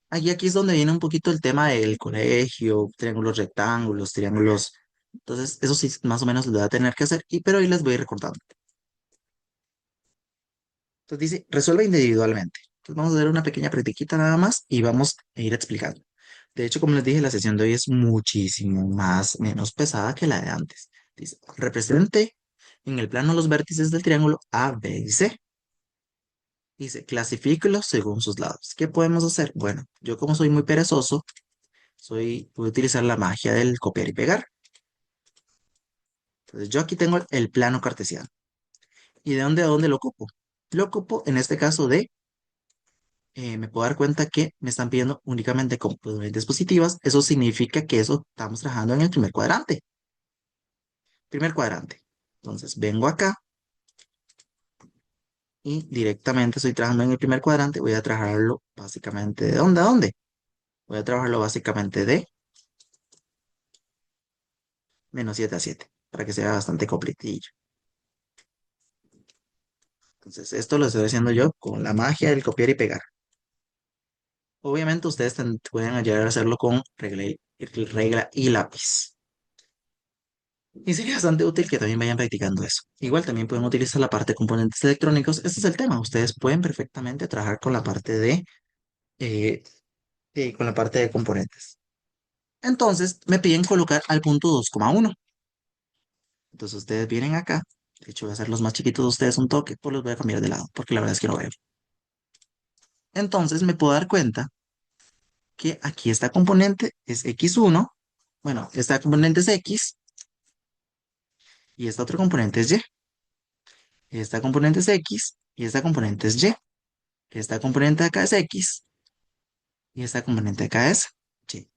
Aquí es donde viene un poquito el tema del colegio, triángulos rectángulos, triángulos. Entonces, eso sí, más o menos lo voy a tener que hacer, pero hoy les voy recordando. Entonces dice, resuelve individualmente. Entonces vamos a hacer una pequeña practiquita nada más y vamos a ir explicando. De hecho, como les dije, la sesión de hoy es muchísimo más, menos pesada que la de antes. Dice, represente en el plano los vértices del triángulo A, B y C. Dice, clasifíquelos según sus lados. ¿Qué podemos hacer? Bueno, yo como soy muy perezoso, voy a utilizar la magia del copiar y pegar. Entonces yo aquí tengo el plano cartesiano. ¿Y de dónde a dónde lo ocupo? Lo ocupo en este caso me puedo dar cuenta que me están pidiendo únicamente componentes positivas. Eso significa que eso estamos trabajando en el primer cuadrante. Primer cuadrante. Entonces vengo acá y directamente estoy trabajando en el primer cuadrante. Voy a trabajarlo básicamente ¿de dónde a dónde? Voy a trabajarlo básicamente de -7 a 7 para que sea bastante completillo. Entonces esto lo estoy haciendo yo con la magia del copiar y pegar. Obviamente ustedes pueden llegar a hacerlo con regla y lápiz. Y sería bastante útil que también vayan practicando eso. Igual también pueden utilizar la parte de componentes electrónicos. Este es el tema. Ustedes pueden perfectamente trabajar con la parte eh, con la parte de componentes. Entonces me piden colocar al punto 2,1. Entonces ustedes vienen acá. De hecho, voy a hacer los más chiquitos de ustedes un toque, pues los voy a cambiar de lado, porque la verdad es que no veo. Entonces me puedo dar cuenta que aquí esta componente es x1. Bueno, esta componente es x y esta otra componente es y. Esta componente es x y esta componente es y. Esta componente de acá es x y esta componente de acá es y.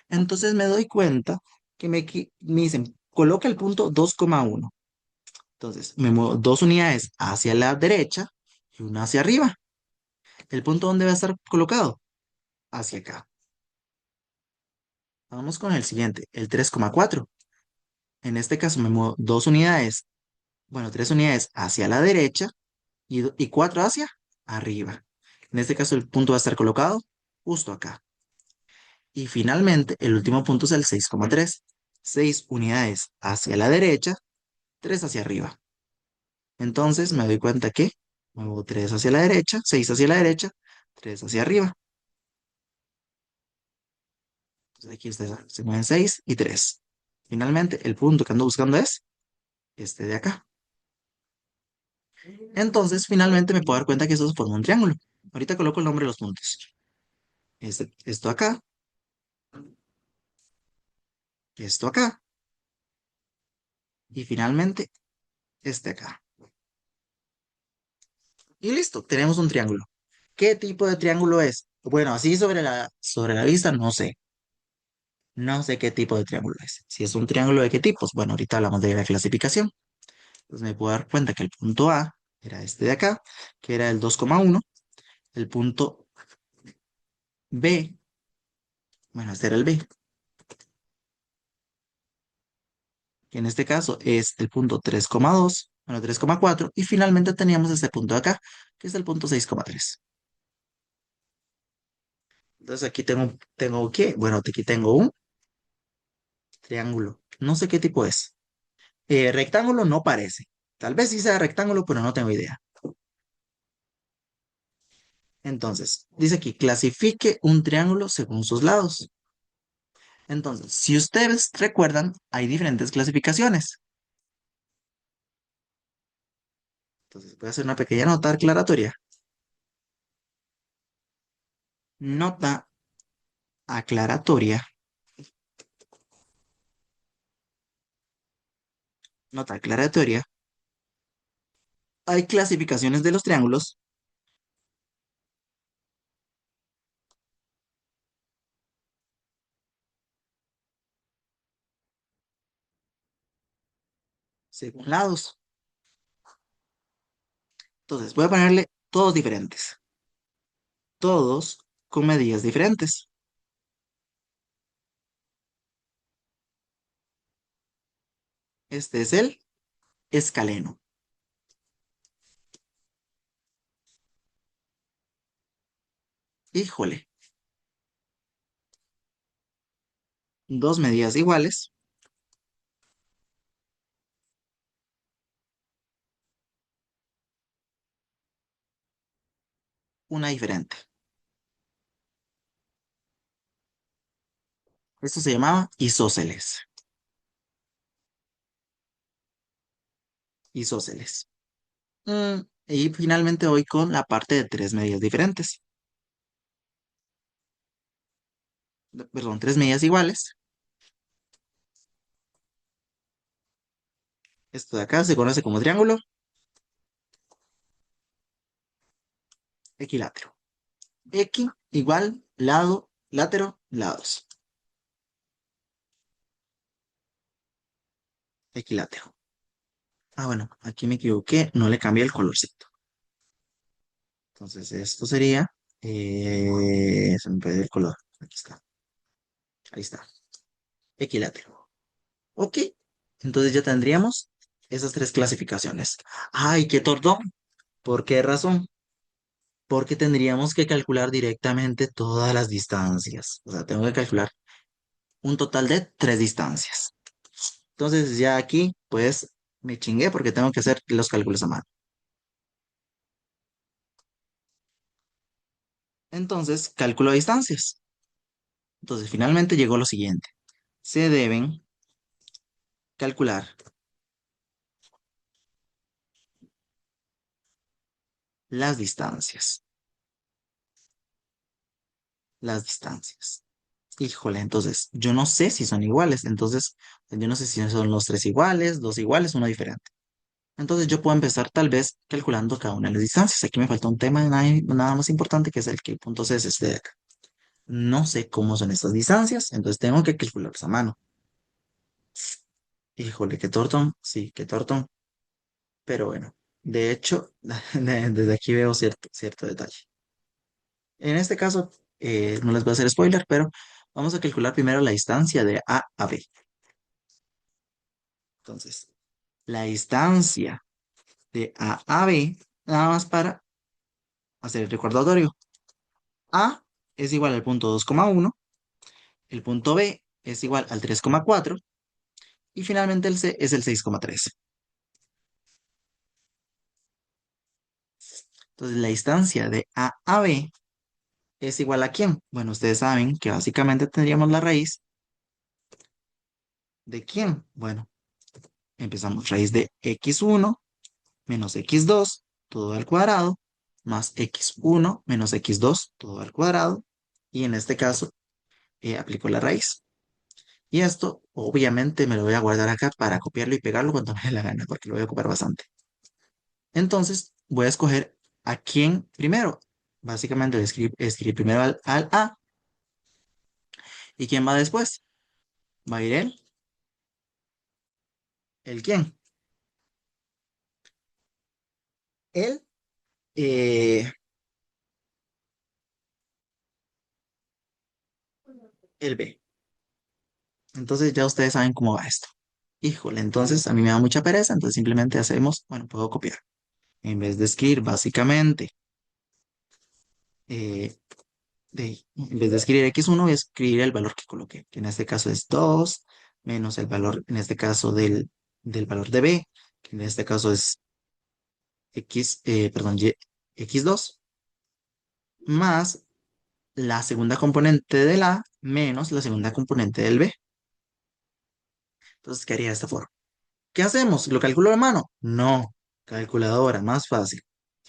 Entonces me doy cuenta que me dicen, coloca el punto 2,1. Entonces me muevo 2 unidades hacia la derecha y una hacia arriba. ¿El punto dónde va a estar colocado? Hacia acá. Vamos con el siguiente, el 3,4. En este caso me muevo 2 unidades, bueno, 3 unidades hacia la derecha y 4 hacia arriba. En este caso el punto va a estar colocado justo acá. Y finalmente, el último punto es el 6,3. 6 unidades hacia la derecha, 3 hacia arriba. Entonces me doy cuenta que muevo 3 hacia la derecha, 6 hacia la derecha, 3 hacia arriba. Entonces aquí se mueven 6 y 3. Finalmente, el punto que ando buscando es este de acá. Entonces, finalmente me puedo dar cuenta que eso se forma un triángulo. Ahorita coloco el nombre de los puntos. Esto acá, esto acá y finalmente este acá. Y listo, tenemos un triángulo. ¿Qué tipo de triángulo es? Bueno, así sobre la vista, no sé. No sé qué tipo de triángulo es. Si es un triángulo de qué tipos. Bueno, ahorita hablamos de la clasificación. Entonces me puedo dar cuenta que el punto A era este de acá, que era el 2,1. El punto B, bueno, este era el B, que en este caso es el punto 3,2, bueno, 3,4. Y finalmente teníamos este punto de acá, que es el punto 6,3. Entonces aquí tengo ¿qué? Bueno, aquí tengo un triángulo. No sé qué tipo es. Rectángulo no parece. Tal vez sí sea rectángulo, pero no tengo idea. Entonces, dice aquí, clasifique un triángulo según sus lados. Entonces, si ustedes recuerdan, hay diferentes clasificaciones. Entonces, voy a hacer una pequeña nota aclaratoria. Nota aclaratoria. Nota aclaratoria. Hay clasificaciones de los triángulos según lados. Entonces, voy a ponerle todos diferentes. Todos con medidas diferentes. Este es el escaleno. Híjole, dos medidas iguales, una diferente. Esto se llamaba isósceles. Isósceles. Y finalmente voy con la parte de tres medidas diferentes. Perdón, tres medidas iguales. Esto de acá se conoce como triángulo equilátero. X igual lado, látero, lados. Equilátero. Ah, bueno, aquí me equivoqué, no le cambié el colorcito. Entonces esto sería, se me perdió el color. Aquí está, ahí está. Equilátero. Ok, entonces ya tendríamos esas tres clasificaciones. ¡Ay, qué tordón! ¿Por qué razón? Porque tendríamos que calcular directamente todas las distancias. O sea, tengo que calcular un total de tres distancias. Entonces ya aquí, pues, me chingué porque tengo que hacer los cálculos a mano. Entonces, cálculo de distancias. Entonces, finalmente llegó lo siguiente. Se deben calcular las distancias. Las distancias. Híjole, entonces, yo no sé si son iguales. Entonces, yo no sé si son los tres iguales, dos iguales, uno diferente. Entonces, yo puedo empezar tal vez calculando cada una de las distancias. Aquí me falta un tema nada más importante que es el que el punto C es este de acá. No sé cómo son estas distancias, entonces tengo que calcularlas a mano. Híjole, qué tortón. Sí, qué tortón. Pero bueno, de hecho, desde aquí veo cierto detalle. En este caso, no les voy a hacer spoiler, pero vamos a calcular primero la distancia de A a B. Entonces, la distancia de A a B, nada más para hacer el recordatorio. A es igual al punto 2,1, el punto B es igual al 3,4 y finalmente el C es el 6,3. Entonces, la distancia de A a B es igual a ¿quién? Bueno, ustedes saben que básicamente tendríamos la raíz de ¿quién? Bueno, empezamos raíz de x1 menos x2 todo al cuadrado más x1 menos x2 todo al cuadrado. Y en este caso, aplico la raíz. Y esto, obviamente, me lo voy a guardar acá para copiarlo y pegarlo cuando me dé la gana, porque lo voy a ocupar bastante. Entonces, voy a escoger a quién primero. Básicamente, voy a escribir primero al A. ¿Y quién va después? Va a ir ¿el quién? El, eh, el B. Entonces, ya ustedes saben cómo va esto. Híjole, entonces a mí me da mucha pereza, entonces simplemente hacemos, bueno, puedo copiar. En vez de escribir básicamente, eh, en vez de escribir x1 voy a escribir el valor que coloqué, que en este caso es 2 menos el valor, en este caso del valor de b, que en este caso es perdón, x2, más la segunda componente del a menos la segunda componente del b. Entonces, ¿qué haría de esta forma? ¿Qué hacemos? ¿Lo calculo de mano? No, calculadora, más fácil.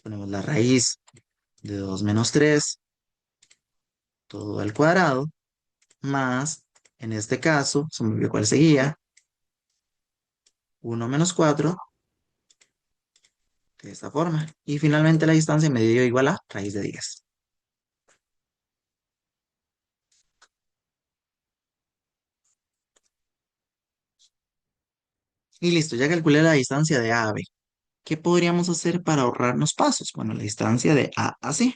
Ponemos la raíz de 2 menos 3 todo al cuadrado, más, en este caso, se me olvidó cuál seguía, 1 menos 4 de esta forma. Y finalmente la distancia me dio igual a raíz de 10. Y listo, ya calculé la distancia de A a B. ¿Qué podríamos hacer para ahorrarnos pasos? Bueno, la distancia de A a C.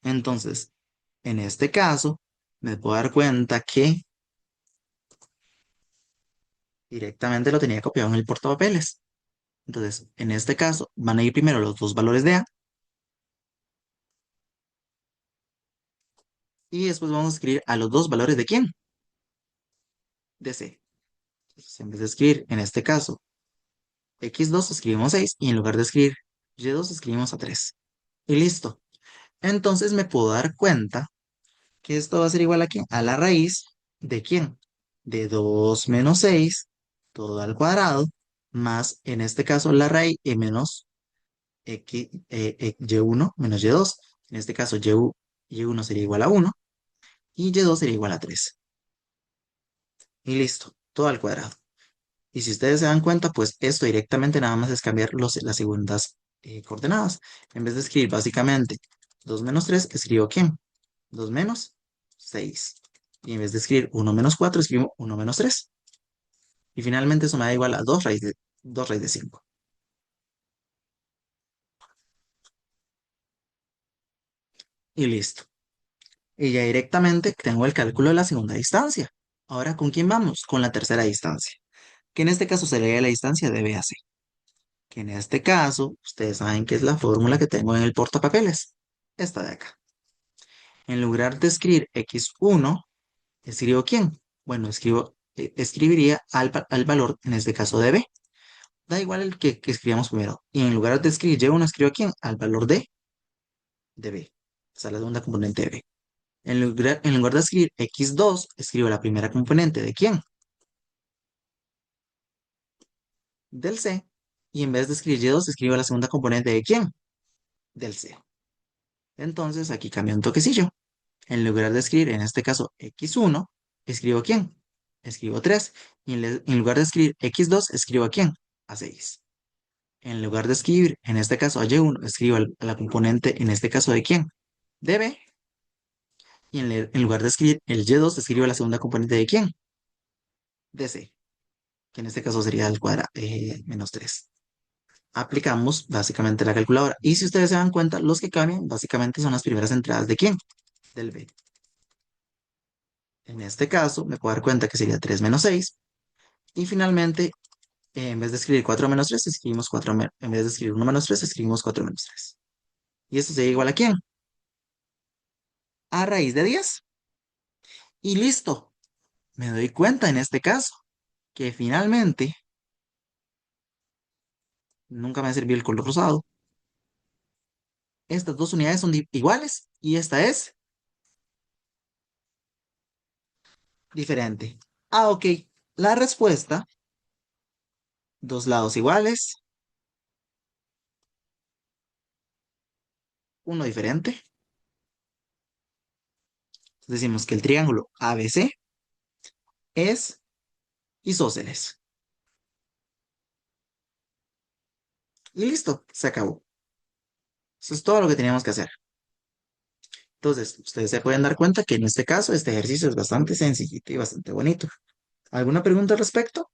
Entonces, en este caso, me puedo dar cuenta que directamente lo tenía copiado en el portapapeles. Entonces, en este caso, van a ir primero los dos valores de A y después vamos a escribir a los dos valores de quién? De C. Entonces, en vez de escribir, en este caso, x2 escribimos 6 y en lugar de escribir y2 escribimos a 3. Y listo. Entonces me puedo dar cuenta que esto va a ser igual a ¿quién? A la raíz de ¿quién? De 2 menos 6 todo al cuadrado, más en este caso la raíz menos y1 menos y2. En este caso y1 sería igual a 1 y y2 sería igual a 3. Y listo, todo al cuadrado. Y si ustedes se dan cuenta, pues esto directamente nada más es cambiar las segundas coordenadas. En vez de escribir básicamente 2 menos 3 escribo ¿quién? 2 menos 6. Y en vez de escribir 1 menos 4 escribo 1 menos 3. Y finalmente eso me da igual a 2 raíz de 5. Y listo. Y ya directamente tengo el cálculo de la segunda distancia. Ahora, ¿con quién vamos? Con la tercera distancia, que en este caso sería la distancia de B a C. Que en este caso, ustedes saben que es la fórmula que tengo en el portapapeles. Esta de acá. En lugar de escribir x1, ¿escribo quién? Bueno, escribiría al valor, en este caso de B. Da igual el que escribamos primero. Y en lugar de escribir y1, escribo quién? Al valor de B. O sea, la segunda componente de B. En lugar de escribir x2, escribo la primera componente de quién? Del C. Y en vez de escribir y2, escribo la segunda componente de quién? Del C. Entonces aquí cambia un toquecillo. En lugar de escribir, en este caso, x1, escribo quién? Escribo 3. Y en lugar de escribir x2, escribo a quién? A 6. En lugar de escribir, en este caso, a y1, escribo a la componente, en este caso, de quién? De B. Y en lugar de escribir el y2, escribo la segunda componente de quién? De C, que en este caso sería el cuadrado menos 3. Aplicamos básicamente la calculadora. Y si ustedes se dan cuenta, los que cambian básicamente son las primeras entradas de quién? Del B. En este caso, me puedo dar cuenta que sería 3 menos 6. Y finalmente, en vez de escribir 4 menos 3 escribimos en vez de escribir 1 menos 3 escribimos 4 menos 3. ¿Y esto sería igual a quién? A raíz de 10. Y listo. Me doy cuenta en este caso que finalmente nunca me sirvió el color rosado. Estas dos unidades son iguales y esta es diferente. Ah, ok. La respuesta, dos lados iguales, uno diferente. Decimos que el triángulo ABC es isósceles. Y listo, se acabó. Eso es todo lo que teníamos que hacer. Entonces, ustedes se pueden dar cuenta que en este caso este ejercicio es bastante sencillito y bastante bonito. ¿Alguna pregunta al respecto?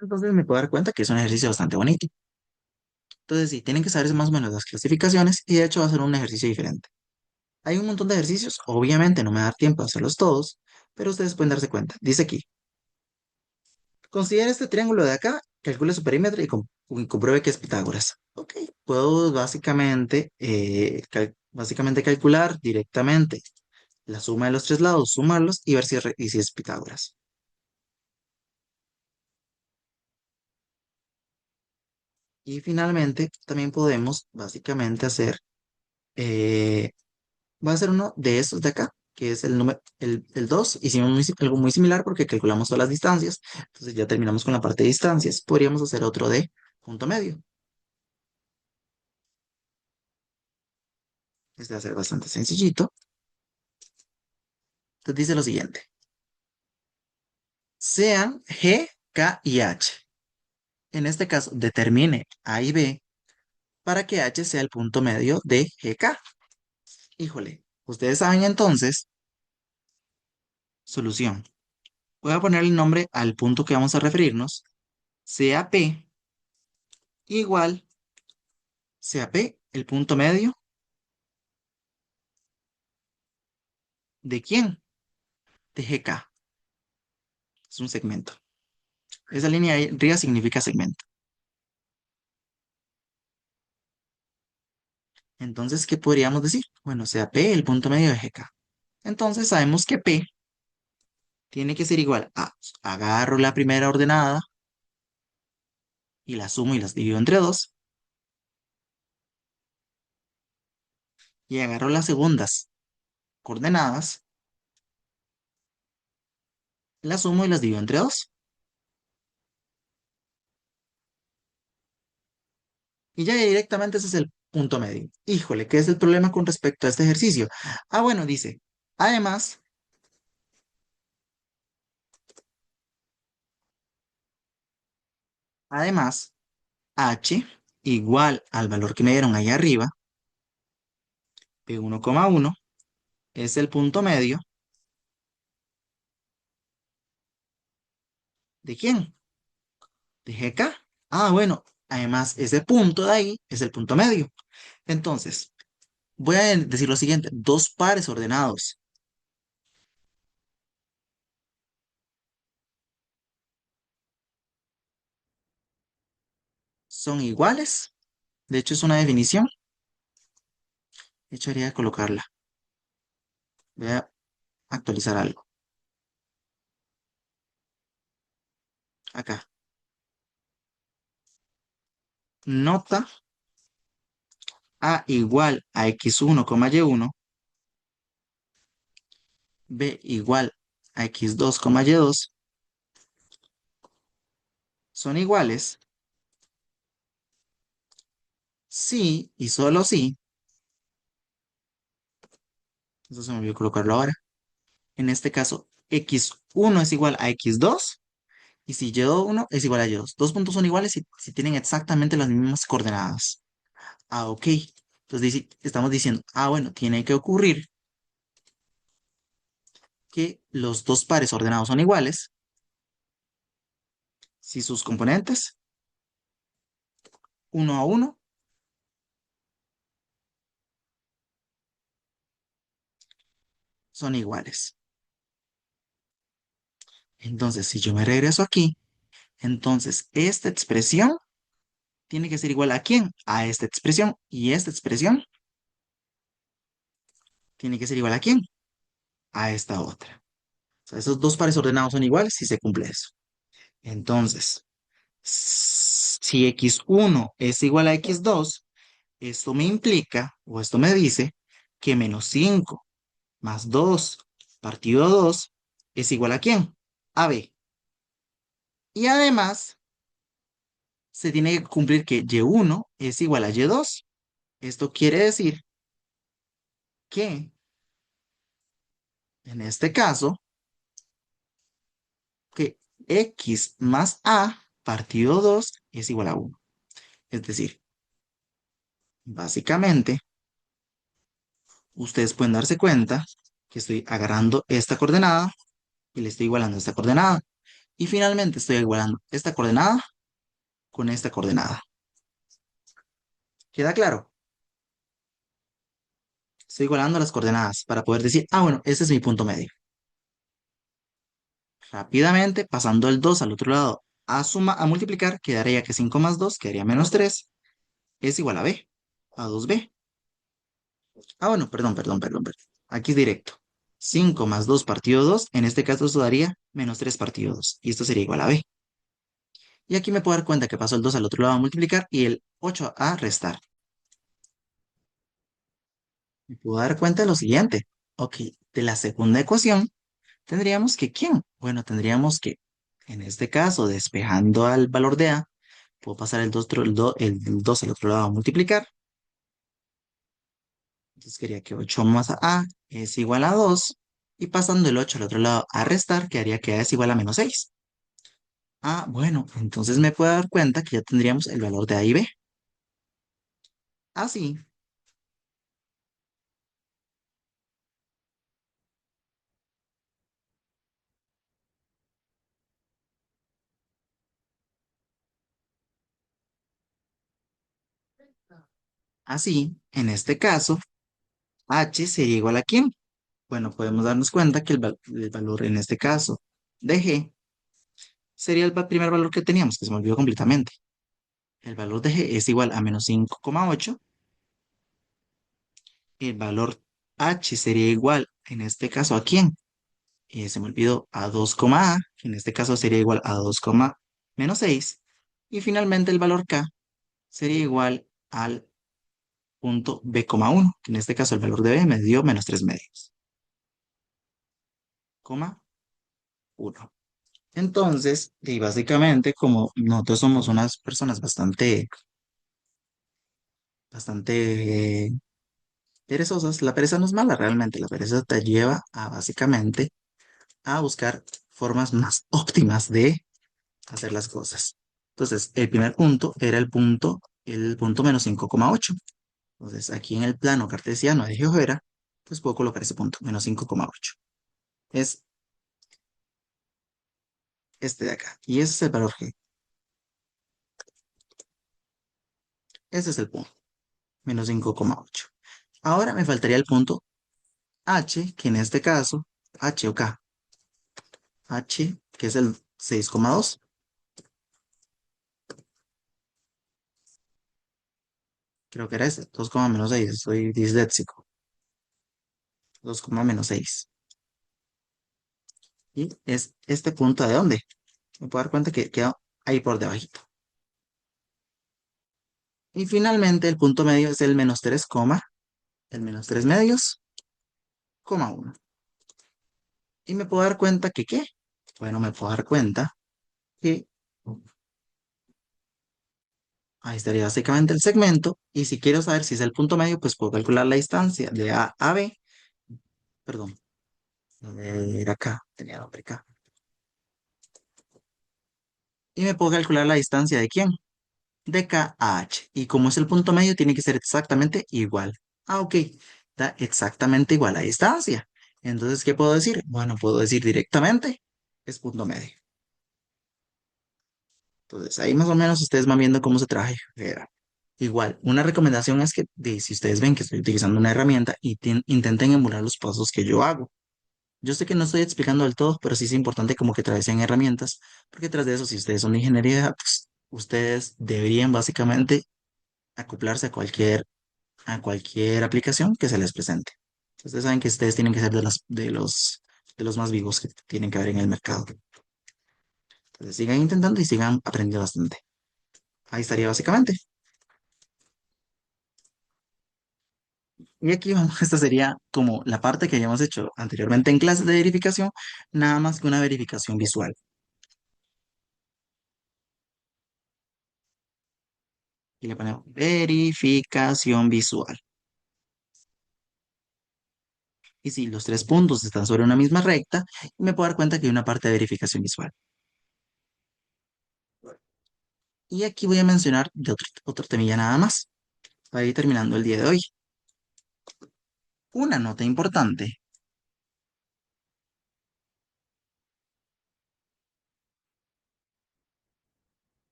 Entonces me puedo dar cuenta que es un ejercicio bastante bonito. Entonces, sí, tienen que saber más o menos las clasificaciones y de hecho va a ser un ejercicio diferente. Hay un montón de ejercicios, obviamente no me va a dar tiempo a hacerlos todos, pero ustedes pueden darse cuenta. Dice aquí, considera este triángulo de acá, calcule su perímetro y compruebe que es Pitágoras. Ok, puedo básicamente calcular directamente la suma de los tres lados, sumarlos y ver si es Pitágoras. Y finalmente también podemos básicamente eh, va a ser uno de estos de acá, que es el número, el 2. Hicimos algo muy similar porque calculamos todas las distancias. Entonces ya terminamos con la parte de distancias. Podríamos hacer otro de punto medio. Este va a ser bastante sencillito. Entonces dice lo siguiente. Sean G, K y H. En este caso, determine A y B para que H sea el punto medio de GK. Híjole, ustedes saben entonces, solución. Voy a poner el nombre al punto que vamos a referirnos. Sea P igual, sea P el punto medio ¿de quién? De GK. Es un segmento. Esa línea ahí arriba significa segmento. Entonces, ¿qué podríamos decir? Bueno, sea P el punto medio de GK. Entonces, sabemos que P tiene que ser igual a, agarro la primera ordenada y la sumo y las divido entre 2, y agarro las segundas coordenadas, las sumo y las divido entre 2. Y ya directamente ese es el punto medio. Híjole, ¿qué es el problema con respecto a este ejercicio? Ah, bueno, dice, además, además, h igual al valor que me dieron ahí arriba, P1,1, es el punto medio. ¿De quién? De GK. Ah, bueno, además, ese punto de ahí es el punto medio. Entonces, voy a decir lo siguiente, dos pares ordenados son iguales. De hecho, es una definición. De hecho, haría colocarla. Voy a actualizar algo. Acá. Nota A igual a x1, y1, B igual a x2, y2, son iguales si y solo si, eso se me olvidó colocarlo ahora, en este caso x1 es igual a x2 y si y1 es igual a y2. Dos puntos son iguales si tienen exactamente las mismas coordenadas. Ah, ok. Entonces estamos diciendo, ah, bueno, tiene que ocurrir que los dos pares ordenados son iguales si sus componentes, uno a uno, son iguales. Entonces, si yo me regreso aquí, entonces esta expresión tiene que ser igual a quién? A esta expresión. Y esta expresión tiene que ser igual a quién? A esta otra. O sea, esos dos pares ordenados son iguales si se cumple eso. Entonces, si x1 es igual a x2, esto me implica, o esto me dice, que menos 5 más 2 partido 2 es igual a quién? A b. Y además, se tiene que cumplir que y1 es igual a y2. Esto quiere decir que, en este caso, que x más a partido 2 es igual a 1. Es decir, básicamente, ustedes pueden darse cuenta que estoy agarrando esta coordenada y le estoy igualando esta coordenada. Y finalmente estoy igualando esta coordenada con esta coordenada. ¿Queda claro? Estoy igualando las coordenadas para poder decir, ah, bueno, ese es mi punto medio. Rápidamente, pasando el 2 al otro lado a multiplicar, quedaría que 5 más 2 quedaría menos 3 es igual a b, a 2b. Ah, bueno, perdón. Aquí es directo. 5 más 2 partido 2, en este caso esto daría menos 3 partido 2, y esto sería igual a b. Y aquí me puedo dar cuenta que paso el 2 al otro lado a multiplicar y el 8 a restar. Me puedo dar cuenta de lo siguiente. Ok, de la segunda ecuación, tendríamos que ¿quién? Bueno, tendríamos que, en este caso, despejando al valor de a, puedo pasar el 2 al otro lado a multiplicar. Entonces quedaría que 8 más a es igual a 2. Y pasando el 8 al otro lado a restar, quedaría que a es igual a menos 6. Ah, bueno, entonces me puedo dar cuenta que ya tendríamos el valor de a y b. Así, así, en este caso, h sería igual a ¿quién? Bueno, podemos darnos cuenta que el valor en este caso de g sería el primer valor que teníamos, que se me olvidó completamente. El valor de g es igual a menos 5,8 el valor h sería igual, en este caso, ¿a quién? Se me olvidó, a 2, a, que en este caso sería igual a 2, menos 6. Y finalmente el valor k sería igual al punto b,1, que en este caso el valor de b me dio menos 3 medios, coma 1. Entonces, y básicamente, como nosotros somos unas personas bastante perezosas, la pereza no es mala realmente, la pereza te lleva a básicamente a buscar formas más óptimas de hacer las cosas. Entonces, el primer punto era el punto menos 5,8. Entonces, aquí en el plano cartesiano de GeoGebra, pues puedo colocar ese punto, menos 5,8. Es este de acá. Y ese es el valor G. Ese es el punto, menos 5,8. Ahora me faltaría el punto H, que en este caso, H o K, H, que es el 6,2. Creo que era ese, 2, menos 6. Soy disléxico. 2, menos 6. Y es este punto de dónde. Me puedo dar cuenta que queda ahí por debajito. Y finalmente el punto medio es el menos 3, el menos 3 medios, coma 1. Y me puedo dar cuenta que ¿qué? Bueno, me puedo dar cuenta que ahí estaría básicamente el segmento. Y si quiero saber si es el punto medio, pues puedo calcular la distancia de A a B. Perdón, era acá, tenía nombre acá. Y me puedo calcular la distancia de quién, de K a H. Y como es el punto medio, tiene que ser exactamente igual. Ah, ok, da exactamente igual la distancia. Entonces, ¿qué puedo decir? Bueno, puedo decir directamente, es punto medio. Entonces, ahí más o menos ustedes van viendo cómo se trabaja. Igual, una recomendación es que si ustedes ven que estoy utilizando una herramienta y intenten emular los pasos que yo hago. Yo sé que no estoy explicando del todo, pero sí es importante como que trabajen herramientas, porque tras de eso, si ustedes son de ingeniería de datos, ustedes deberían básicamente acoplarse a cualquier aplicación que se les presente. Ustedes saben que ustedes tienen que ser de los más vivos que tienen que haber en el mercado. Entonces sigan intentando y sigan aprendiendo bastante. Ahí estaría básicamente. Y aquí vamos, esta sería como la parte que habíamos hecho anteriormente en clases de verificación, nada más que una verificación visual. Y le ponemos verificación visual. Y si los tres puntos están sobre una misma recta, me puedo dar cuenta que hay una parte de verificación visual. Y aquí voy a mencionar de otro temilla nada más, para ir terminando el día de hoy. Una nota importante.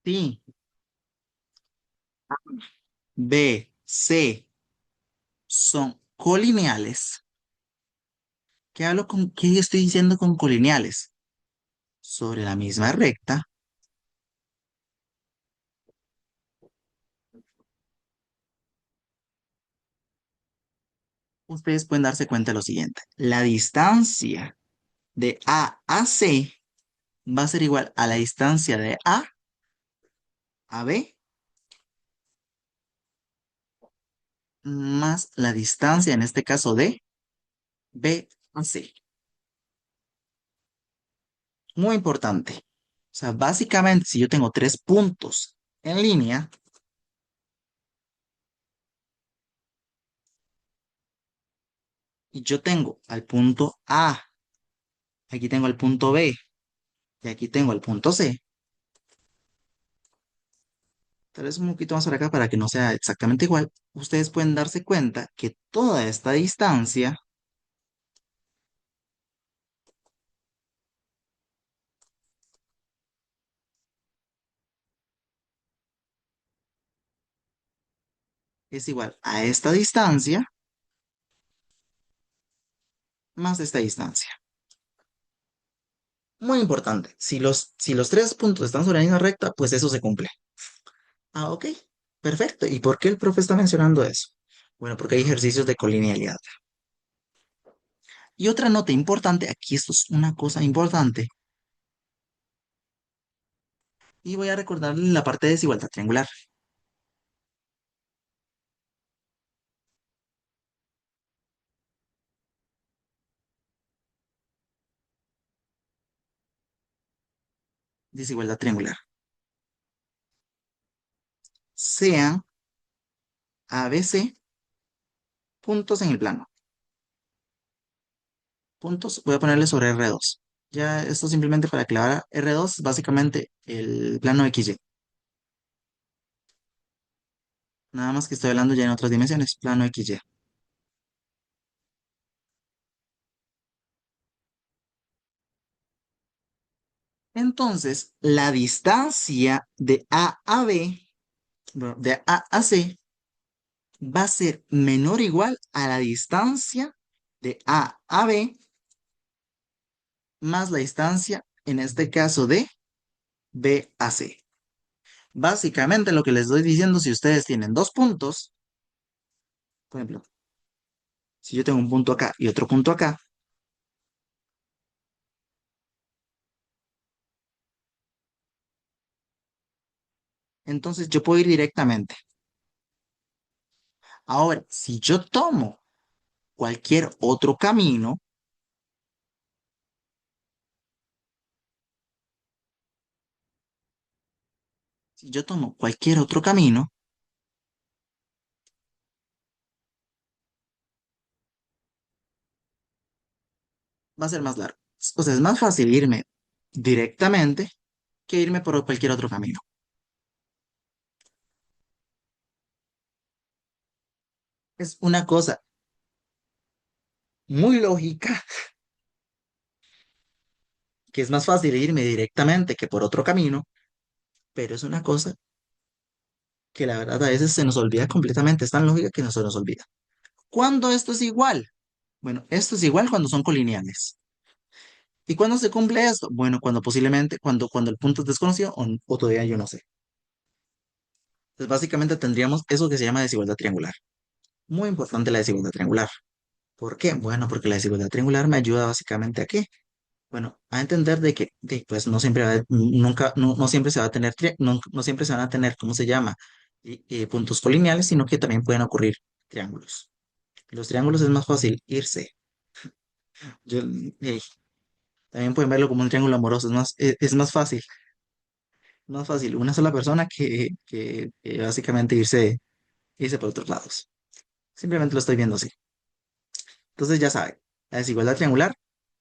Si B, C son colineales. ¿Qué estoy diciendo con colineales? Sobre la misma recta, ustedes pueden darse cuenta de lo siguiente. La distancia de A a C va a ser igual a la distancia de A B más la distancia, en este caso, de B a C. Muy importante. O sea, básicamente, si yo tengo tres puntos en línea, y yo tengo al punto A, aquí tengo el punto B y aquí tengo el punto C, tal vez un poquito más para acá para que no sea exactamente igual, ustedes pueden darse cuenta que toda esta distancia es igual a esta distancia más esta distancia. Muy importante, si los tres puntos están sobre la misma recta, pues eso se cumple. Ah, ok. Perfecto. ¿Y por qué el profe está mencionando eso? Bueno, porque hay ejercicios de colinealidad. Y otra nota importante, aquí esto es una cosa importante, y voy a recordarle la parte de desigualdad triangular. Desigualdad triangular. Sean ABC puntos en el plano. Puntos, voy a ponerle sobre R2. Ya esto simplemente para aclarar, R2 es básicamente el plano XY. Nada más que estoy hablando ya en otras dimensiones, plano XY. Entonces, la distancia de A a B, bueno, de A a C, va a ser menor o igual a la distancia de A a B más la distancia, en este caso, de B a C. Básicamente lo que les estoy diciendo, si ustedes tienen dos puntos, por ejemplo, si yo tengo un punto acá y otro punto acá, entonces yo puedo ir directamente. Ahora, si yo tomo cualquier otro camino, si yo tomo cualquier otro camino, va a ser más largo. O sea, es más fácil irme directamente que irme por cualquier otro camino. Es una cosa muy lógica, que es más fácil irme directamente que por otro camino, pero es una cosa que la verdad a veces se nos olvida completamente, es tan lógica que no se nos olvida. ¿Cuándo esto es igual? Bueno, esto es igual cuando son colineales. ¿Y cuándo se cumple esto? Bueno, cuando posiblemente, cuando el punto es desconocido o todavía yo no sé. Entonces, básicamente tendríamos eso que se llama desigualdad triangular. Muy importante la desigualdad triangular. ¿Por qué? Bueno, porque la desigualdad triangular me ayuda básicamente a qué. Bueno, a entender de que pues no siempre nunca, no siempre se va a tener, no siempre se van a tener, ¿cómo se llama? Puntos colineales, sino que también pueden ocurrir triángulos. Los triángulos es más fácil irse. Yo, eh, también pueden verlo como un triángulo amoroso, es más fácil una sola persona que básicamente irse por otros lados. Simplemente lo estoy viendo así. Entonces ya saben, la desigualdad triangular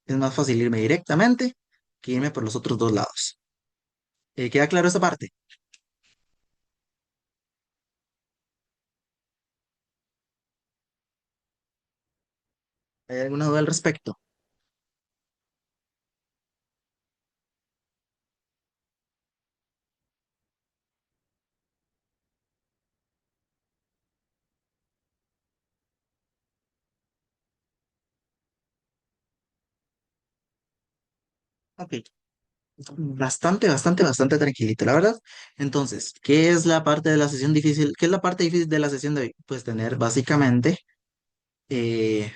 es más fácil irme directamente que irme por los otros dos lados. ¿Queda claro esta parte? ¿Hay alguna duda al respecto? Ok, bastante tranquilito, la verdad. Entonces, ¿qué es la parte de la sesión difícil? ¿Qué es la parte difícil de la sesión de hoy? Pues eh,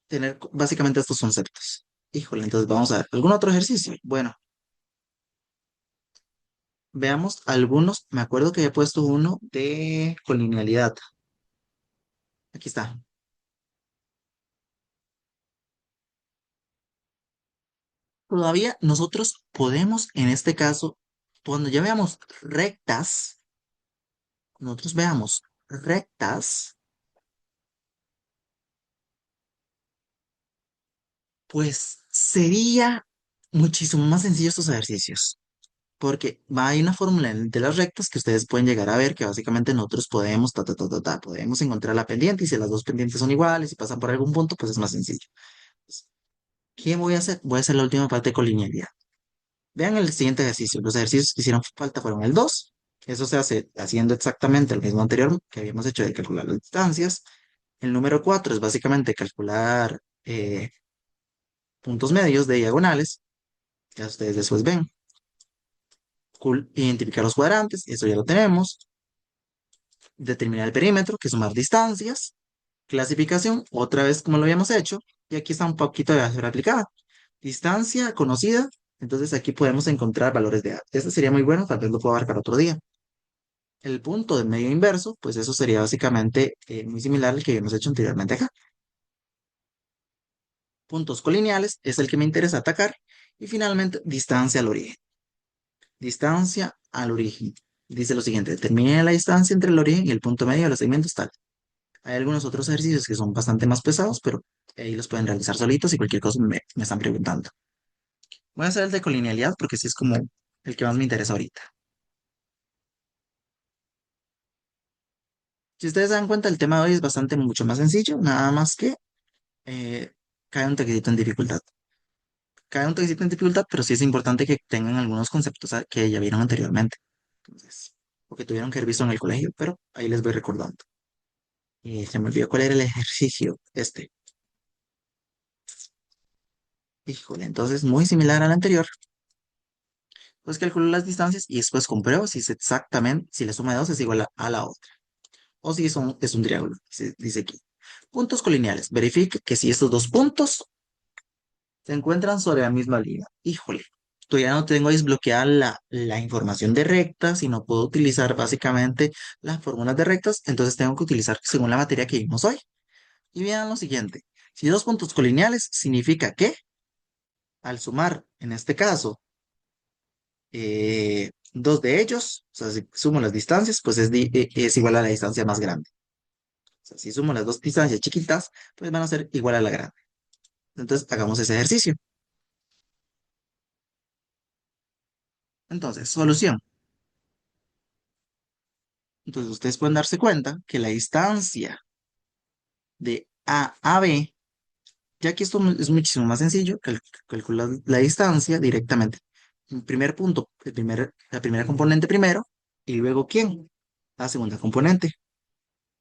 tener básicamente estos conceptos. Híjole, entonces vamos a ver. ¿Algún otro ejercicio? Bueno, veamos algunos. Me acuerdo que había puesto uno de colinealidad. Aquí está. Todavía nosotros podemos, en este caso, cuando ya veamos rectas, nosotros veamos rectas, pues sería muchísimo más sencillo estos ejercicios, porque hay una fórmula de las rectas que ustedes pueden llegar a ver que básicamente nosotros podemos, podemos encontrar la pendiente y si las dos pendientes son iguales y pasan por algún punto, pues es más sencillo. ¿Qué voy a hacer? Voy a hacer la última parte con linealidad. Vean el siguiente ejercicio. Los ejercicios que hicieron falta fueron el 2. Eso se hace haciendo exactamente el mismo anterior que habíamos hecho de calcular las distancias. El número 4 es básicamente calcular puntos medios de diagonales. Ya ustedes después ven. Identificar los cuadrantes, eso ya lo tenemos. Determinar el perímetro, que es sumar distancias. Clasificación, otra vez como lo habíamos hecho. Y aquí está un poquito de álgebra aplicada. Distancia conocida, entonces aquí podemos encontrar valores de A. Este sería muy bueno, tal vez lo puedo abarcar otro día. El punto de medio inverso, pues eso sería básicamente muy similar al que habíamos hecho anteriormente acá. Puntos colineales es el que me interesa atacar. Y finalmente, distancia al origen. Distancia al origen. Dice lo siguiente, determine la distancia entre el origen y el punto medio de los segmentos tal. Hay algunos otros ejercicios que son bastante más pesados, pero ahí los pueden realizar solitos y cualquier cosa me están preguntando. Voy a hacer el de colinealidad porque sí es como el que más me interesa ahorita. Si ustedes se dan cuenta, el tema de hoy es bastante mucho más sencillo, nada más que eh, cae un toquecito en dificultad. Cae un toquecito en dificultad, pero sí es importante que tengan algunos conceptos que ya vieron anteriormente. Entonces, o que tuvieron que haber visto en el colegio, pero ahí les voy recordando. Se me olvidó cuál era el ejercicio. Híjole, entonces muy similar al anterior. Pues calculo las distancias y después compruebo si es exactamente, si la suma de dos es igual a la otra. O si es un triángulo, dice aquí. Puntos colineales. Verifique que si estos dos puntos se encuentran sobre la misma línea. Híjole, todavía no tengo desbloqueada la información de rectas y no puedo utilizar básicamente las fórmulas de rectas, entonces tengo que utilizar según la materia que vimos hoy. Y vean lo siguiente. Si dos puntos colineales significa que al sumar, en este caso, dos de ellos, o sea, si sumo las distancias, pues es igual a la distancia más grande. O sea, si sumo las dos distancias chiquitas, pues van a ser igual a la grande. Entonces, hagamos ese ejercicio. Entonces, solución. Entonces, ustedes pueden darse cuenta que la distancia de A a B, ya que esto es muchísimo más sencillo, calcular la distancia directamente. El primer punto, la primera componente primero, y luego ¿quién? La segunda componente.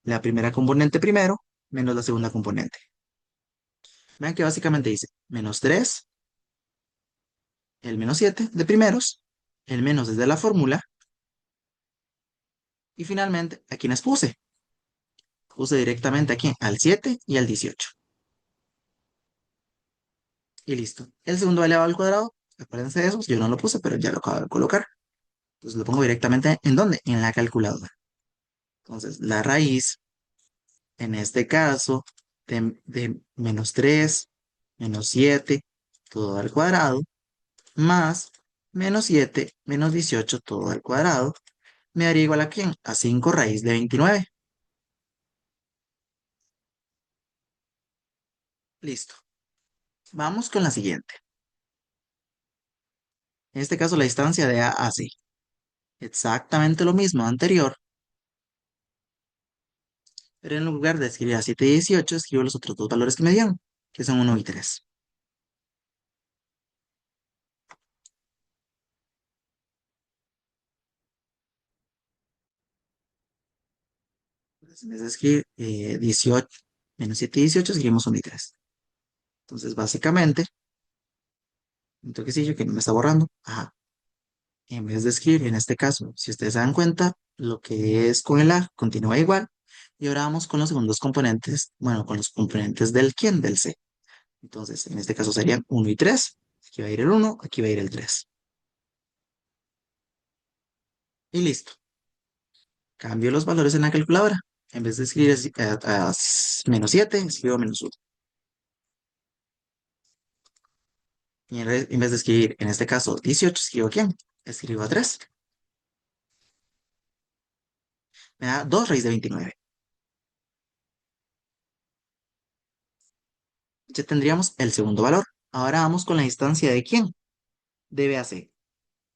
La primera componente primero, menos la segunda componente. Vean que básicamente dice menos 3, el menos 7 de primeros, el menos es de la fórmula, y finalmente, ¿a quiénes puse? Puse directamente aquí al 7 y al 18. Y listo. El segundo elevado al cuadrado, acuérdense de esos, yo no lo puse, pero ya lo acabo de colocar. Entonces lo pongo directamente ¿en dónde? En la calculadora. Entonces, la raíz, en este caso, de menos 3 menos 7 todo al cuadrado, más menos 7 menos 18 todo al cuadrado, me daría igual a ¿quién? A 5 raíz de 29. Listo. Vamos con la siguiente. En este caso, la distancia de A a C. Exactamente lo mismo anterior, pero en lugar de escribir a 7 y 18, escribo los otros dos valores que me dieron, que son 1 y 3. Entonces, en vez de escribir 18 menos 7 y 18, escribimos 1 y 3. Entonces, básicamente, un toquecillo que no me está borrando. Ajá. En vez de escribir, en este caso, si ustedes se dan cuenta, lo que es con el A continúa igual. Y ahora vamos con los segundos componentes, bueno, con los componentes del quién, del C. Entonces, en este caso serían 1 y 3. Aquí va a ir el 1, aquí va a ir el 3. Y listo. Cambio los valores en la calculadora. En vez de escribir menos 7, escribo menos 1. Y en vez de escribir, en este caso, 18, escribo ¿quién? Escribo a 3. Me da 2 raíz de 29. Ya tendríamos el segundo valor. Ahora vamos con la distancia de quién. De B a C.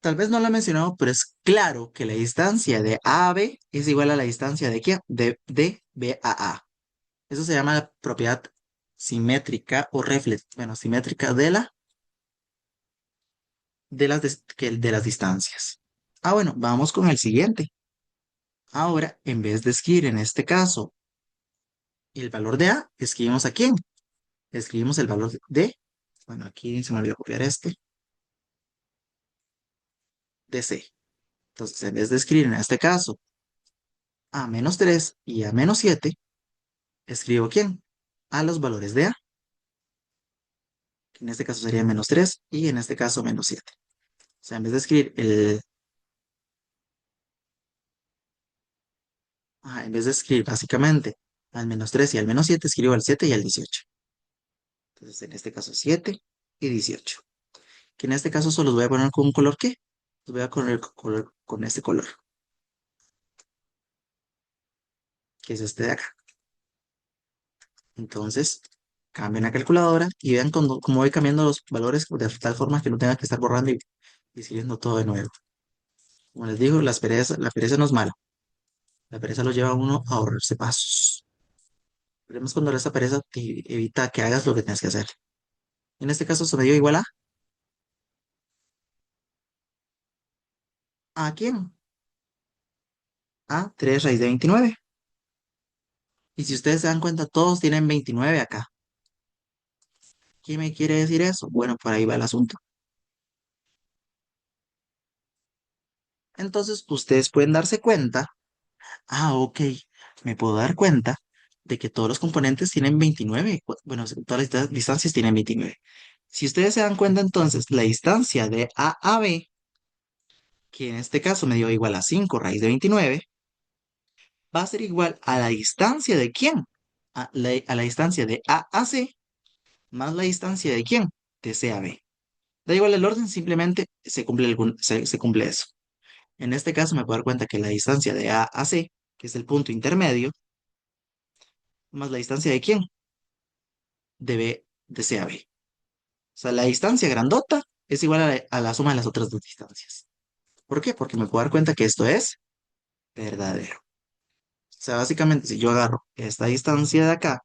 Tal vez no lo he mencionado, pero es claro que la distancia de A a B es igual a la distancia de quién. De B a A. Eso se llama la propiedad simétrica o bueno, simétrica de las distancias. Ah, bueno, vamos con el siguiente. Ahora, en vez de escribir en este caso el valor de A, escribimos a quién. Escribimos el valor bueno, aquí se me olvidó copiar de C. Entonces, en vez de escribir en este caso a menos 3 y a menos 7, escribo ¿quién? A los valores de a, que en este caso sería menos 3 y en este caso menos 7. O sea, en vez de escribir en vez de escribir básicamente al menos 3 y al menos 7, escribo al 7 y al 18. Entonces, en este caso 7 y 18. Que en este caso solo los voy a poner con un color ¿qué? Los voy a poner con este color, que es este de acá. Entonces, cambien la calculadora y vean cómo voy cambiando los valores de tal forma que no tenga que estar borrando y escribiendo todo de nuevo. Como les digo, la pereza no es mala. La pereza lo lleva a uno a ahorrarse pasos. Veremos cuando esa pereza te evita que hagas lo que tienes que hacer. En este caso se me dio igual ¿a quién? A 3 raíz de 29. Y si ustedes se dan cuenta, todos tienen 29 acá. ¿Qué me quiere decir eso? Bueno, por ahí va el asunto. Entonces, ustedes pueden darse cuenta, ok, me puedo dar cuenta de que todos los componentes tienen 29. Bueno, todas las distancias tienen 29. Si ustedes se dan cuenta, entonces, la distancia de A a B, que en este caso me dio igual a 5 raíz de 29, va a ser igual a la distancia de quién? A la distancia de A a C más la distancia de quién? De C a B. Da igual el orden, simplemente se cumple eso. En este caso me puedo dar cuenta que la distancia de A a C, que es el punto intermedio, más la distancia de quién? De B de C a B. O sea, la distancia grandota es igual a la suma de las otras dos distancias. ¿Por qué? Porque me puedo dar cuenta que esto es verdadero. O sea, básicamente, si yo agarro esta distancia de acá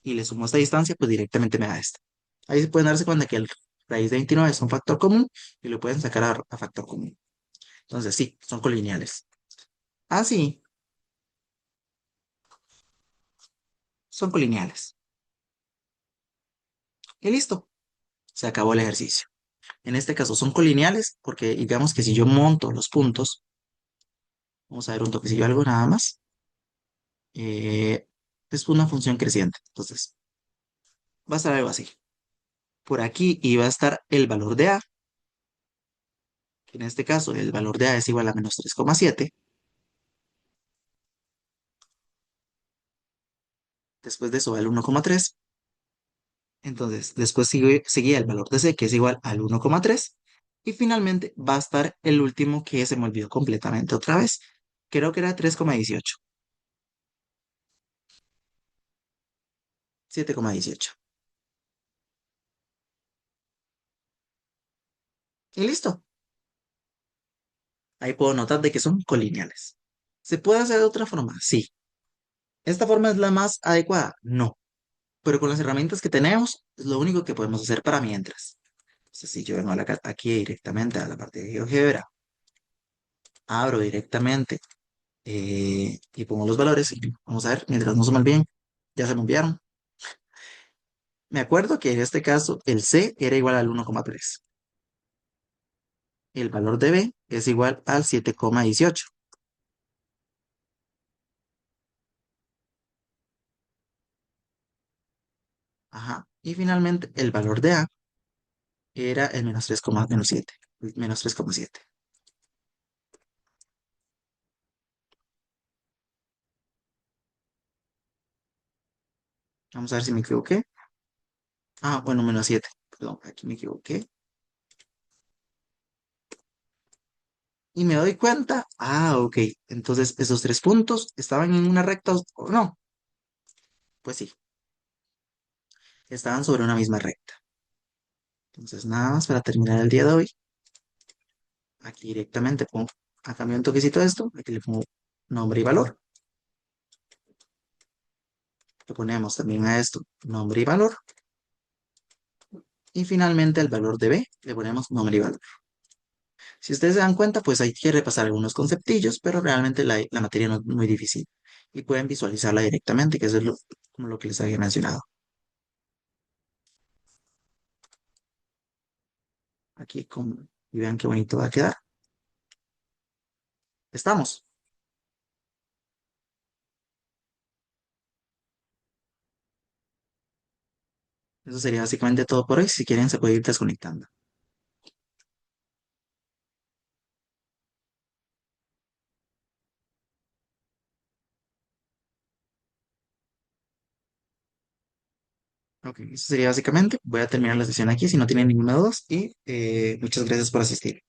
y le sumo esta distancia, pues directamente me da esta. Ahí se pueden darse cuenta que el raíz de 29 es un factor común y lo pueden sacar a factor común. Entonces, sí, son colineales. Ah, sí, son colineales. Y listo, se acabó el ejercicio. En este caso son colineales porque digamos que si yo monto los puntos, vamos a ver un toquecillo algo nada más, es una función creciente. Entonces, va a estar algo así. Por aquí iba a estar el valor de A, que en este caso el valor de A es igual a menos 3,7. Después de eso va el 1,3. Entonces, después seguía el valor de C, que es igual al 1,3. Y finalmente va a estar el último que se me olvidó completamente otra vez. Creo que era 3,18. 7,18. Y listo. Ahí puedo notar de que son colineales. ¿Se puede hacer de otra forma? Sí. ¿Esta forma es la más adecuada? No. Pero con las herramientas que tenemos, es lo único que podemos hacer para mientras. Entonces, si yo vengo aquí directamente a la parte de GeoGebra, abro directamente y pongo los valores y vamos a ver, mientras no se me olviden, ya se me enviaron. Me acuerdo que en este caso el C era igual al 1,3. El valor de B es igual al 7,18. Ajá. Y finalmente el valor de A era el menos 3,7. Menos 3,7. Vamos a ver si me equivoqué. Bueno, menos 7. Perdón, aquí me equivoqué. Y me doy cuenta. Ok. Entonces, esos tres puntos estaban en una recta o no. Pues sí, estaban sobre una misma recta. Entonces, nada más para terminar el día de hoy. Aquí directamente pongo, cambio un toquecito de esto. Aquí le pongo nombre y valor. Le ponemos también a esto nombre y valor. Y finalmente al valor de B le ponemos nombre y valor. Si ustedes se dan cuenta, pues hay que repasar algunos conceptillos, pero realmente la materia no es muy difícil. Y pueden visualizarla directamente, que eso es como lo que les había mencionado. Aquí, y vean qué bonito va a quedar. Estamos. Eso sería básicamente todo por hoy. Si quieren, se puede ir desconectando. Ok, eso sería básicamente. Voy a terminar la sesión aquí si no tienen ninguna duda y muchas gracias por asistir.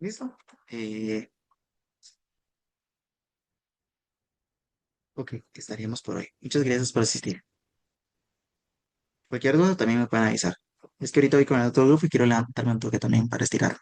¿Listo? Eh, ok, estaríamos por hoy. Muchas gracias por asistir. Cualquier duda también me pueden avisar. Es que ahorita voy con el otro grupo y quiero levantarme un toque también para estirar.